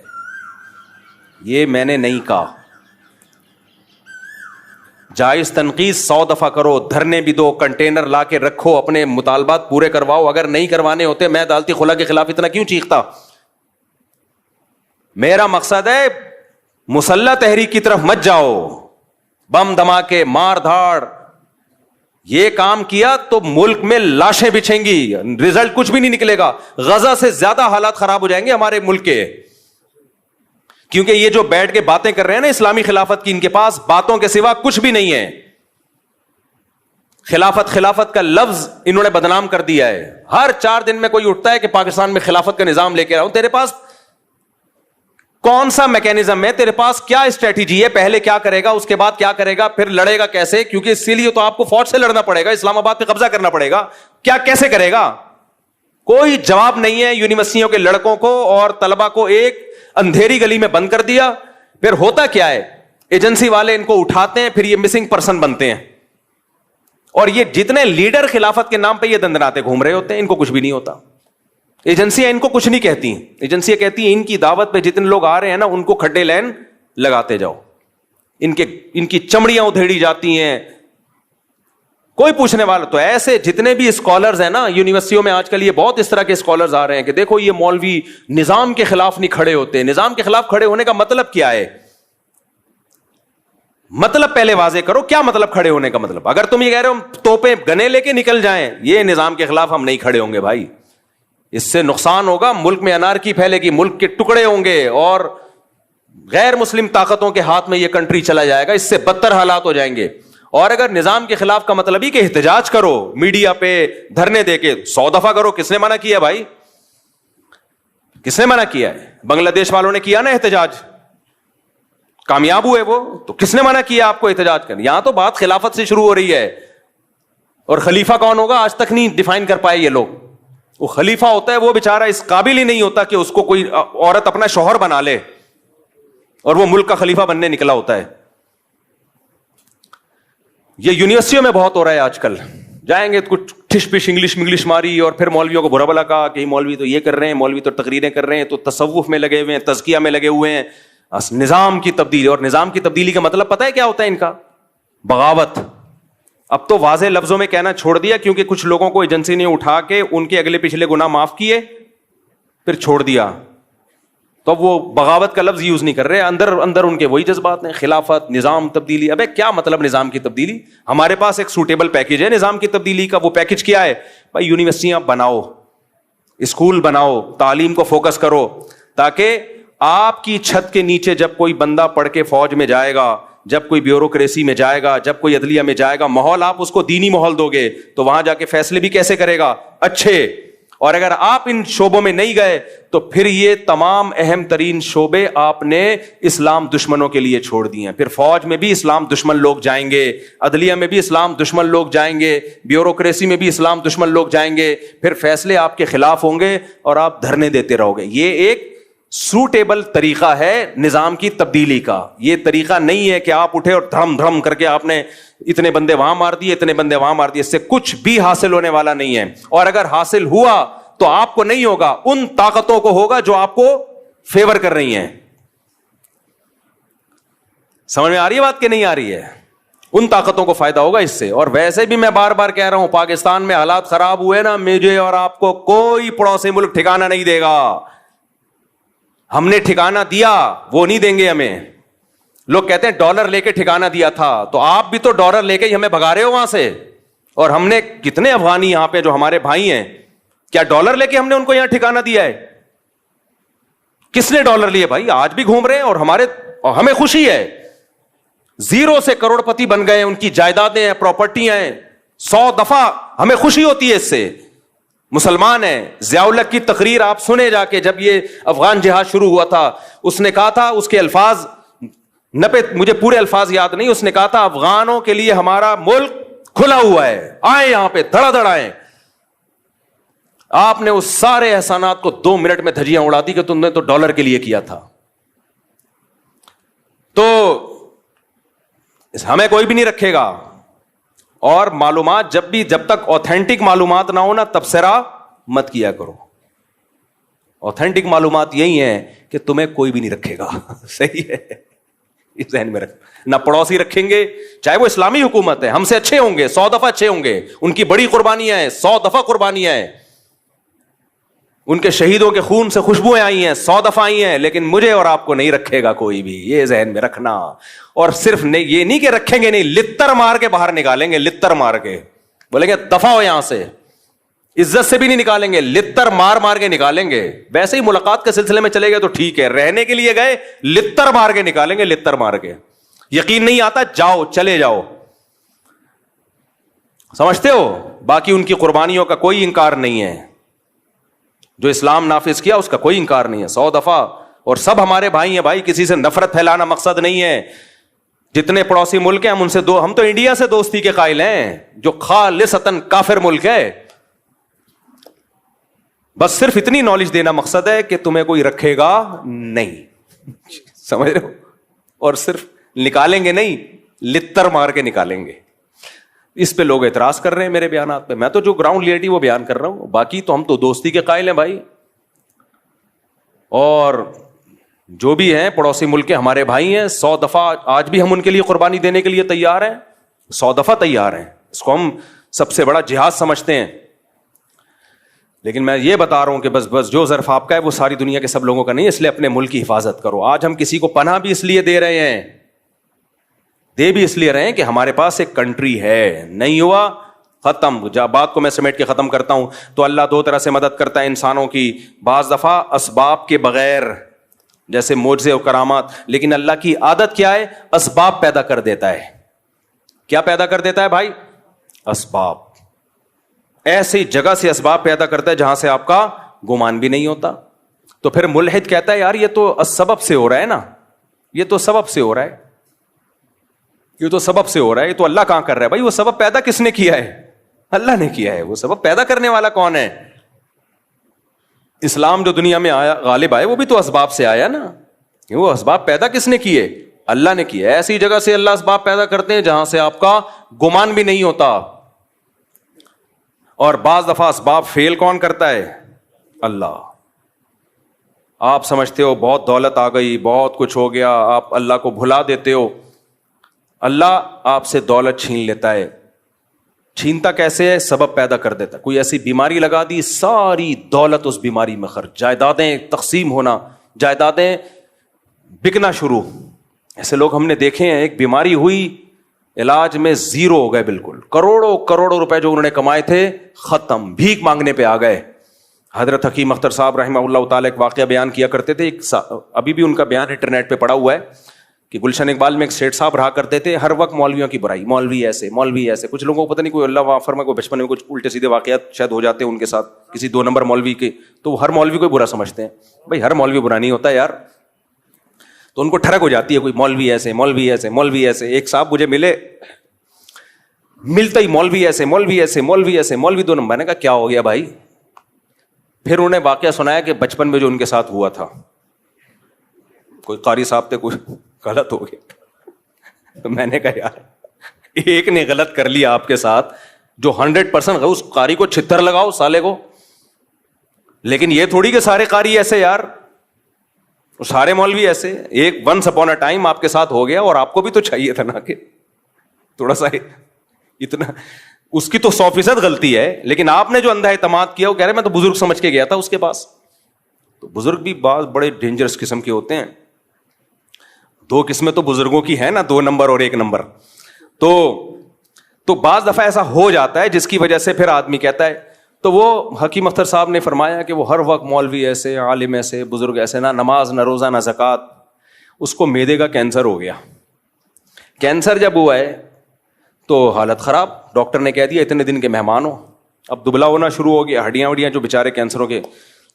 یہ میں نے نہیں کہا. جائز تنقید 100 دفعہ کرو, دھرنے بھی دو, کنٹینر لا کے رکھو, اپنے مطالبات پورے کرواؤ. اگر نہیں کروانے ہوتے میں عدالتی خلا کے خلاف اتنا کیوں چیختا؟ میرا مقصد ہے مسلح تحریک کی طرف مت جاؤ, بم دھماکے, مار دھاڑ. یہ کام کیا تو ملک میں لاشیں بچھیں گی, رزلٹ کچھ بھی نہیں نکلے گا. غزہ سے زیادہ حالات خراب ہو جائیں گے ہمارے ملک کے, کیونکہ یہ جو بیٹھ کے باتیں کر رہے ہیں نا اسلامی خلافت کی, ان کے پاس باتوں کے سوا کچھ بھی نہیں ہے. خلافت کا لفظ انہوں نے بدنام کر دیا ہے. ہر 4 دن میں کوئی اٹھتا ہے کہ پاکستان میں خلافت کا نظام لے کے آؤں. تیرے پاس کون سا میکینزم ہے؟ تیرے پاس کیا اسٹریٹجی ہے؟ پہلے کیا کرے گا, اس کے بعد کیا کرے گا, پھر لڑے گا کیسے؟ کیونکہ اسی لیے تو آپ کو فوج سے لڑنا پڑے گا, اسلام آباد پہ قبضہ کرنا پڑے گا. کیا کیسے کرے گا؟ کوئی جواب نہیں ہے. یونیورسٹیوں کے لڑکوں کو اور طلبہ کو ایک اندھیری گلی میں بند کر دیا. پھر ہوتا کیا ہے, ایجنسی والے ان کو اٹھاتے ہیں, پھر یہ مسنگ پرسن بنتے ہیں. اور یہ جتنے لیڈر خلافت کے نام پہ یہ دندناتے گھوم رہے ہوتے ہیں, ان کو کچھ بھی نہیں ہوتا. ایجنسیاں ان کو کچھ نہیں کہتی, ایجنسیاں کہتی ہیں ان کی دعوت پہ جتنے لوگ آ رہے ہیں نا ان کو کھڈے لین لگاتے جاؤ, ان کی چمڑیاں ادھیڑی جاتی ہیں, کوئی پوچھنے والا. تو ایسے جتنے بھی اسکالرز ہیں نا یونیورسٹیوں میں آج کل, یہ بہت اس طرح کے اسکالرز آ رہے ہیں کہ دیکھو یہ مولوی نظام کے خلاف نہیں کھڑے ہوتے. نظام کے خلاف کھڑے ہونے کا مطلب کیا ہے؟ مطلب پہلے واضح کرو, کیا مطلب کھڑے ہونے کا مطلب؟ اگر تم یہ کہہ رہے ہو توپیں گنے لے کے نکل جائیں, یہ نظام کے خلاف ہم نہیں کھڑے ہوں گے بھائی, اس سے نقصان ہوگا, ملک میں انارکی پھیلے گی, ملک کے ٹکڑے ہوں گے اور غیر مسلم طاقتوں کے ہاتھ میں یہ کنٹری چلا جائے گا, اس سے بدتر حالات ہو جائیں گے. اور اگر نظام کے خلاف کا مطلب ہی کہ احتجاج کرو, میڈیا پہ دھرنے دے کے 100 دفعہ کرو, کس نے منع کیا بھائی؟ کس نے منع کیا ہے؟ بنگلہ دیش والوں نے کیا نا احتجاج, کامیاب ہوئے وہ, تو کس نے منع کیا آپ کو احتجاج کرنے؟ یہاں تو بات خلافت سے شروع ہو رہی ہے. اور خلیفہ کون ہوگا آج تک نہیں ڈیفائن کر پائے یہ لوگ. وہ خلیفہ ہوتا ہے وہ بیچارہ اس قابل ہی نہیں ہوتا کہ اس کو کوئی عورت اپنا شوہر بنا لے, اور وہ ملک کا خلیفہ بننے نکلا ہوتا ہے. یہ یونیورسٹیوں میں بہت ہو رہا ہے آج کل, جائیں گے کچھ ٹھش پش انگلش ماری, اور پھر مولویوں کو برا بلا کہا کہ مولوی تو یہ کر رہے ہیں, مولوی تو تقریریں کر رہے ہیں, تو تصوف میں لگے ہوئے ہیں, تزکیہ میں لگے ہوئے ہیں, نظام کی تبدیلی. اور نظام کی تبدیلی کا مطلب پتہ ہے کیا ہوتا ہے ان کا؟ بغاوت. اب تو واضح لفظوں میں کہنا چھوڑ دیا, کیونکہ کچھ لوگوں کو ایجنسی نے اٹھا کے ان کے اگلے پچھلے گناہ معاف کیے پھر چھوڑ دیا, تو اب وہ بغاوت کا لفظ یوز نہیں کر رہے. اندر ان کے وہی جذبات ہیں, خلافت, نظام تبدیلی. ابے کیا مطلب نظام کی تبدیلی؟ ہمارے پاس ایک سوٹیبل پیکج ہے نظام کی تبدیلی کا. وہ پیکج کیا ہے بھائی؟ یونیورسٹیاں بناؤ, اسکول بناؤ, تعلیم کو فوکس کرو, تاکہ آپ کی چھت کے نیچے جب کوئی بندہ پڑھ کے فوج میں جائے گا, جب کوئی بیوروکریسی میں جائے گا, جب کوئی عدلیہ میں جائے گا, ماحول آپ اس کو دینی ماحول دو گے تو وہاں جا کے فیصلے بھی کیسے کرے گا؟ اچھے. اور اگر آپ ان شعبوں میں نہیں گئے تو پھر یہ تمام اہم ترین شعبے آپ نے اسلام دشمنوں کے لیے چھوڑ دیے ہیں. پھر فوج میں بھی اسلام دشمن لوگ جائیں گے, عدلیہ میں بھی اسلام دشمن لوگ جائیں گے, بیوروکریسی میں بھی اسلام دشمن لوگ جائیں گے, پھر فیصلے آپ کے خلاف ہوں گے اور آپ دھرنے دیتے رہو گے. یہ ایک سوٹیبل طریقہ ہے نظام کی تبدیلی کا. یہ طریقہ نہیں ہے کہ آپ اٹھے اور دھرم دھرم کر کے آپ نے اتنے بندے وہاں مار دیے, اتنے بندے وہاں مار دیے. اس سے کچھ بھی حاصل ہونے والا نہیں ہے. اور اگر حاصل ہوا تو آپ کو نہیں ہوگا, ان طاقتوں کو ہوگا جو آپ کو فیور کر رہی ہیں. سمجھ میں آ رہی ہے بات کہ نہیں آ رہی ہے؟ ان طاقتوں کو فائدہ ہوگا اس سے. اور ویسے بھی میں بار بار کہہ رہا ہوں, پاکستان میں حالات خراب ہوئے نا, مجھے اور آپ کو کوئی پڑوسی ملک ٹھکانہ نہیں دے گا. ہم نے ٹھکانہ دیا, وہ نہیں دیں گے ہمیں. لوگ کہتے ہیں ڈالر لے کے ٹھکانہ دیا تھا, تو آپ بھی تو ڈالر لے کے ہی ہمیں بھگا رہے ہو وہاں سے. اور ہم نے کتنے افغانی یہاں پہ جو ہمارے بھائی ہیں, کیا ڈالر لے کے ہم نے ان کو یہاں ٹھکانہ دیا ہے؟ کس نے ڈالر لیے بھائی؟ آج بھی گھوم رہے ہیں, اور ہمیں خوشی ہے. 0 سے کروڑ پتی بن گئے, ان کی جائیدادیں ہیں, پراپرٹیاں ہیں, 100 دفعہ ہمیں خوشی ہوتی ہے اس سے. مسلمان ہیں. ضیاء الحق کی تقریر آپ سنے جا کے, جب یہ افغان جہاد شروع ہوا تھا, اس نے کہا تھا, اس کے الفاظ مجھے پورے الفاظ یاد نہیں, اس نے کہا تھا افغانوں کے لیے ہمارا ملک کھلا ہوا ہے, آئے یہاں پہ دھڑا دھڑ آئے. آپ نے اس سارے احسانات کو 2 منٹ میں دھجیاں اڑا دی کہ تم نے تو ڈالر کے لیے کیا تھا. تو ہمیں کوئی بھی نہیں رکھے گا. اور معلومات جب تک آتھینٹک معلومات نہ ہو نا, تبصرہ مت کیا کرو. آتھینٹک معلومات یہی ہیں کہ تمہیں کوئی بھی نہیں رکھے گا. صحیح ہے, اس ذہن میں رکھ. نہ پڑوسی رکھیں گے, چاہے وہ اسلامی حکومت ہے, ہم سے اچھے ہوں گے, 100 دفعہ اچھے ہوں گے, ان کی بڑی قربانیاں ہیں, 100 دفعہ قربانیاں ہیں, ان کے شہیدوں کے خون سے خوشبوئیں آئی ہیں, 100 دفعہ آئی ہیں, لیکن مجھے اور آپ کو نہیں رکھے گا کوئی بھی. یہ ذہن میں رکھنا. اور صرف یہ نہیں کہ رکھیں گے نہیں, لتر مار کے باہر نکالیں گے, لتر مار کے بولیں گے دفع ہو یہاں سے. عزت سے بھی نہیں نکالیں گے, لتر مار کے نکالیں گے. ویسے ہی ملاقات کے سلسلے میں چلے گئے تو ٹھیک ہے, رہنے کے لیے گئے, لتر مار کے نکالیں گے, لتر مار کے. یقین نہیں آتا, جاؤ, چلے جاؤ. سمجھتے ہو؟ باقی ان کی قربانیوں کا کوئی انکار نہیں ہے. جو اسلام نافذ کیا اس کا کوئی انکار نہیں ہے, 100 دفعہ. اور سب ہمارے بھائی ہیں بھائی, کسی سے نفرت پھیلانا مقصد نہیں ہے. جتنے پڑوسی ملک ہیں ہم تو انڈیا سے دوستی کے قائل ہیں, جو خالصتاً کافر ملک ہے. بس صرف اتنی نالج دینا مقصد ہے کہ تمہیں کوئی رکھے گا نہیں. سمجھ رہے ہو؟ اور صرف نکالیں گے نہیں, لتر مار کے نکالیں گے. اس پہ لوگ اعتراض کر رہے ہیں میرے بیانات پہ. میں تو جو گراؤنڈ ریئلٹی وہ بیان کر رہا ہوں, باقی تو ہم تو دوستی کے قائل ہیں بھائی. اور جو بھی ہیں پڑوسی ملک کے ہمارے بھائی ہیں, 100 دفعہ آج بھی ہم ان کے لیے قربانی دینے کے لیے تیار ہیں, 100 دفعہ تیار ہیں. اس کو ہم سب سے بڑا جہاد سمجھتے ہیں. لیکن میں یہ بتا رہا ہوں کہ بس جو ظرف آپ کا ہے وہ ساری دنیا کے سب لوگوں کا نہیں, اس لیے اپنے ملک کی حفاظت کرو. آج ہم کسی کو پناہ بھی اس لیے دے رہے ہیں, دے بھی اس لیے رہے ہیں کہ ہمارے پاس ایک کنٹری ہے. نہیں ہوا ختم. بات کو میں سمیٹ کے ختم کرتا ہوں. تو اللہ 2 طرح سے مدد کرتا ہے انسانوں کی. بعض دفعہ اسباب کے بغیر, جیسے معجزے و کرامات, لیکن اللہ کی عادت کیا ہے, اسباب پیدا کر دیتا ہے. کیا پیدا کر دیتا ہے بھائی؟ اسباب. ایسی جگہ سے اسباب پیدا کرتا ہے جہاں سے آپ کا گمان بھی نہیں ہوتا. تو پھر ملحد کہتا ہے یار یہ تو سبب سے ہو رہا ہے نا, یہ تو سبب سے ہو رہا ہے, یہ تو سبب سے ہو رہا ہے, یہ تو اللہ کہاں کر رہا ہے؟ بھائی وہ سبب پیدا کس نے کیا ہے؟ اللہ نے کیا ہے. وہ سبب پیدا کرنے والا کون ہے؟ اسلام جو دنیا میں آیا غالب آئے وہ بھی تو اسباب سے آیا نا. وہ اسباب پیدا کس نے کیے؟ اللہ نے کیا. ایسی جگہ سے اللہ اسباب پیدا کرتے ہیں جہاں سے آپ کا گمان بھی نہیں ہوتا. اور بعض دفعہ اسباب فیل کون کرتا ہے؟ اللہ. آپ سمجھتے ہو بہت دولت آ گئی, بہت کچھ ہو گیا, آپ اللہ کو بھلا دیتے ہو. اللہ آپ سے دولت چھین لیتا ہے. چھینتا کیسے ہے؟ سبب پیدا کر دیتا. کوئی ایسی بیماری لگا دی, ساری دولت اس بیماری میں خرچ, جائیدادیں تقسیم ہونا, جائیدادیں بکنا شروع. ایسے لوگ ہم نے دیکھے ہیں, ایک بیماری ہوئی, علاج میں زیرو ہو گئے بالکل. کروڑوں روپے جو انہوں نے کمائے تھے ختم, بھیک مانگنے پہ آ گئے. حضرت حکیم اختر صاحب رحمہ اللہ تعالیٰ ایک واقعہ بیان کیا کرتے تھے, ابھی بھی ان کا بیان انٹرنیٹ پہ پڑا ہوا ہے, کہ گلشن اقبال میں ایک سیٹھ صاحب رہا کرتے تھے, ہر وقت مولویوں کی برائی, مولوی ایسے مولوی ایسے. کچھ لوگوں کو پتہ نہیں, کوئی اللہ معاف فرمائے, کوئی بچپن میں کچھ الٹے سیدھے واقعات شاید ہو جاتے ہیں ان کے ساتھ کسی 2 نمبر مولوی کے, تو ہر مولوی کو برا سمجھتے ہیں. بھائی ہر مولوی برا نہیں ہوتا یار. تو ان کو ٹھڑک ہو جاتی ہے, کوئی مولوی ایسے مولوی ایسے مولوی ایسے. ایک صاحب مجھے ملتا ہی مولوی ایسے مولوی ایسے مولوی ایسے مولوی 2 نمبر. نے کہا کیا ہو گیا بھائی؟ پھر انہیں واقعہ سنایا کہ بچپن میں جو ان کے ساتھ ہوا تھا, کوئی قاری صاحب تھے, کوئی غلط ہو گیا. تو میں نے کہا یار ایک نے غلط کر لیا آپ کے ساتھ, جو 100% اس قاری کو چھتر لگاؤ سالے کو. لیکن یہ تھوڑی کہ سارے قاری ایسے یار, سارے مولوی ایسے. ایک ونس اپون اے ٹائم آپ کے ساتھ ہو گیا, اور آپ کو بھی تو چاہیے تھا نا کہ تھوڑا سا اتنا. اس کی تو 100% غلطی ہے, لیکن آپ نے جو اندھا اعتماد کیا, وہ کہہ رہے میں تو بزرگ سمجھ کے گیا تھا اس کے پاس. تو بزرگ بھی بعض بڑے ڈینجرس قسم کے ہوتے ہیں. 2 قسمیں تو بزرگوں کی ہیں نا, 2 نمبر اور 1 نمبر. تو بعض دفعہ ایسا ہو جاتا ہے جس کی وجہ سے پھر آدمی کہتا ہے. تو وہ حکیم اختر صاحب نے فرمایا کہ وہ ہر وقت مولوی ایسے, عالم ایسے, بزرگ ایسے, نہ نماز نہ روزہ نہ زکوٰۃ. اس کو معدے کا کینسر ہو گیا. کینسر جب ہوا ہے تو حالت خراب, ڈاکٹر نے کہہ دیا اتنے دن کے مہمان ہو. اب دبلا ہونا شروع ہو گیا, ہڈیاں وڈیاں جو بیچارے کینسروں کے.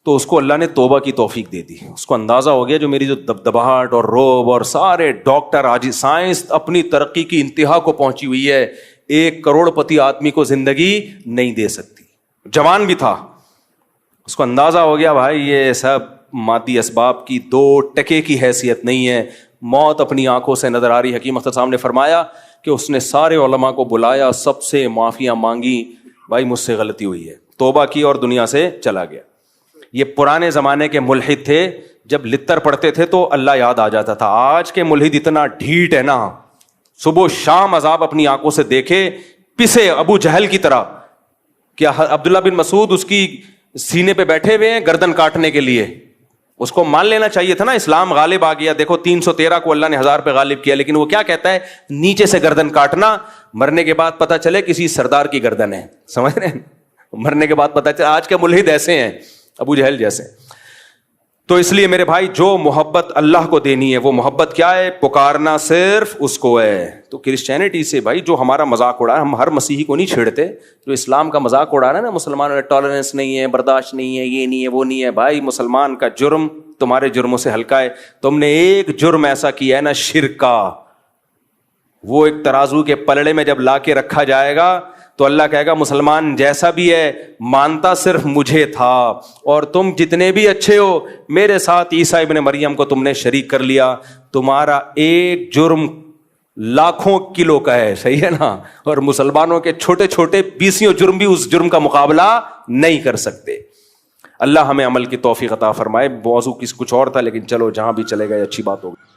تو اس کو اللہ نے توبہ کی توفیق دے دی. اس کو اندازہ ہو گیا جو میری جو دبدباہٹ اور روب, اور سارے ڈاکٹر آج سائنس اپنی ترقی کی انتہا کو پہنچی ہوئی ہے, 1 کروڑپتی آدمی کو زندگی نہیں دے سکتی. جوان بھی تھا. اس کو اندازہ ہو گیا بھائی یہ سب مادی اسباب کی 2 ٹکے کی حیثیت نہیں ہے, موت اپنی آنکھوں سے نظر آ رہی. حکیم اختر صاحب نے فرمایا کہ اس نے سارے علماء کو بلایا, سب سے معافیاں مانگی, بھائی مجھ سے غلطی ہوئی ہے, توبہ کی اور دنیا سے چلا گیا. یہ پرانے زمانے کے ملحد تھے, جب لتر پڑھتے تھے تو اللہ یاد آ جاتا تھا. آج کے ملحد اتنا ڈھیٹ ہے نا, صبح و شام عذاب اپنی آنکھوں سے دیکھے, پسے ابو جہل کی طرح. کیا عبداللہ بن مسعود اس کی سینے پہ بیٹھے ہوئے ہیں گردن کاٹنے کے لیے؟ اس کو مان لینا چاہیے تھا نا, اسلام غالب آ گیا. دیکھو 313 کو اللہ نے 1000 پہ غالب کیا, لیکن وہ کیا کہتا ہے, نیچے سے گردن کاٹنا, مرنے کے بعد پتہ چلے کسی سردار کی گردن ہے. سمجھ رہے ہیں, مرنے کے بعد پتہ چلے. آج کے ملحد ایسے ہیں, ابو جہل جیسے. تو اس لیے میرے بھائی جو محبت اللہ کو دینی ہے وہ محبت کیا ہے؟ پکارنا صرف اس کو ہے. تو کرسچینٹی سے بھائی جو ہمارا مذاق اڑا ہے, ہم ہر مسیحی کو نہیں چھیڑتے, جو اسلام کا مذاق اڑا رہا ہے نا, مسلمانوں نے ٹالرنس نہیں ہے, برداشت نہیں ہے, یہ نہیں ہے, وہ نہیں ہے. بھائی مسلمان کا جرم تمہارے جرموں سے ہلکا ہے. تم نے ایک جرم ایسا کیا ہے نا, شرک کا, وہ ایک ترازو کے پلڑے میں جب لا کے رکھا جائے گا تو اللہ کہے گا مسلمان جیسا بھی ہے مانتا صرف مجھے تھا, اور تم جتنے بھی اچھے ہو میرے ساتھ عیسیٰ ابن مریم کو تم نے شریک کر لیا. تمہارا ایک جرم لاکھوں کلو کا ہے, صحیح ہے نا, اور مسلمانوں کے چھوٹے چھوٹے 20 جرم بھی اس جرم کا مقابلہ نہیں کر سکتے. اللہ ہمیں عمل کی توفیق عطا فرمائے. موضوع کچھ اور تھا لیکن چلو جہاں بھی چلے گئے اچھی بات ہوگی.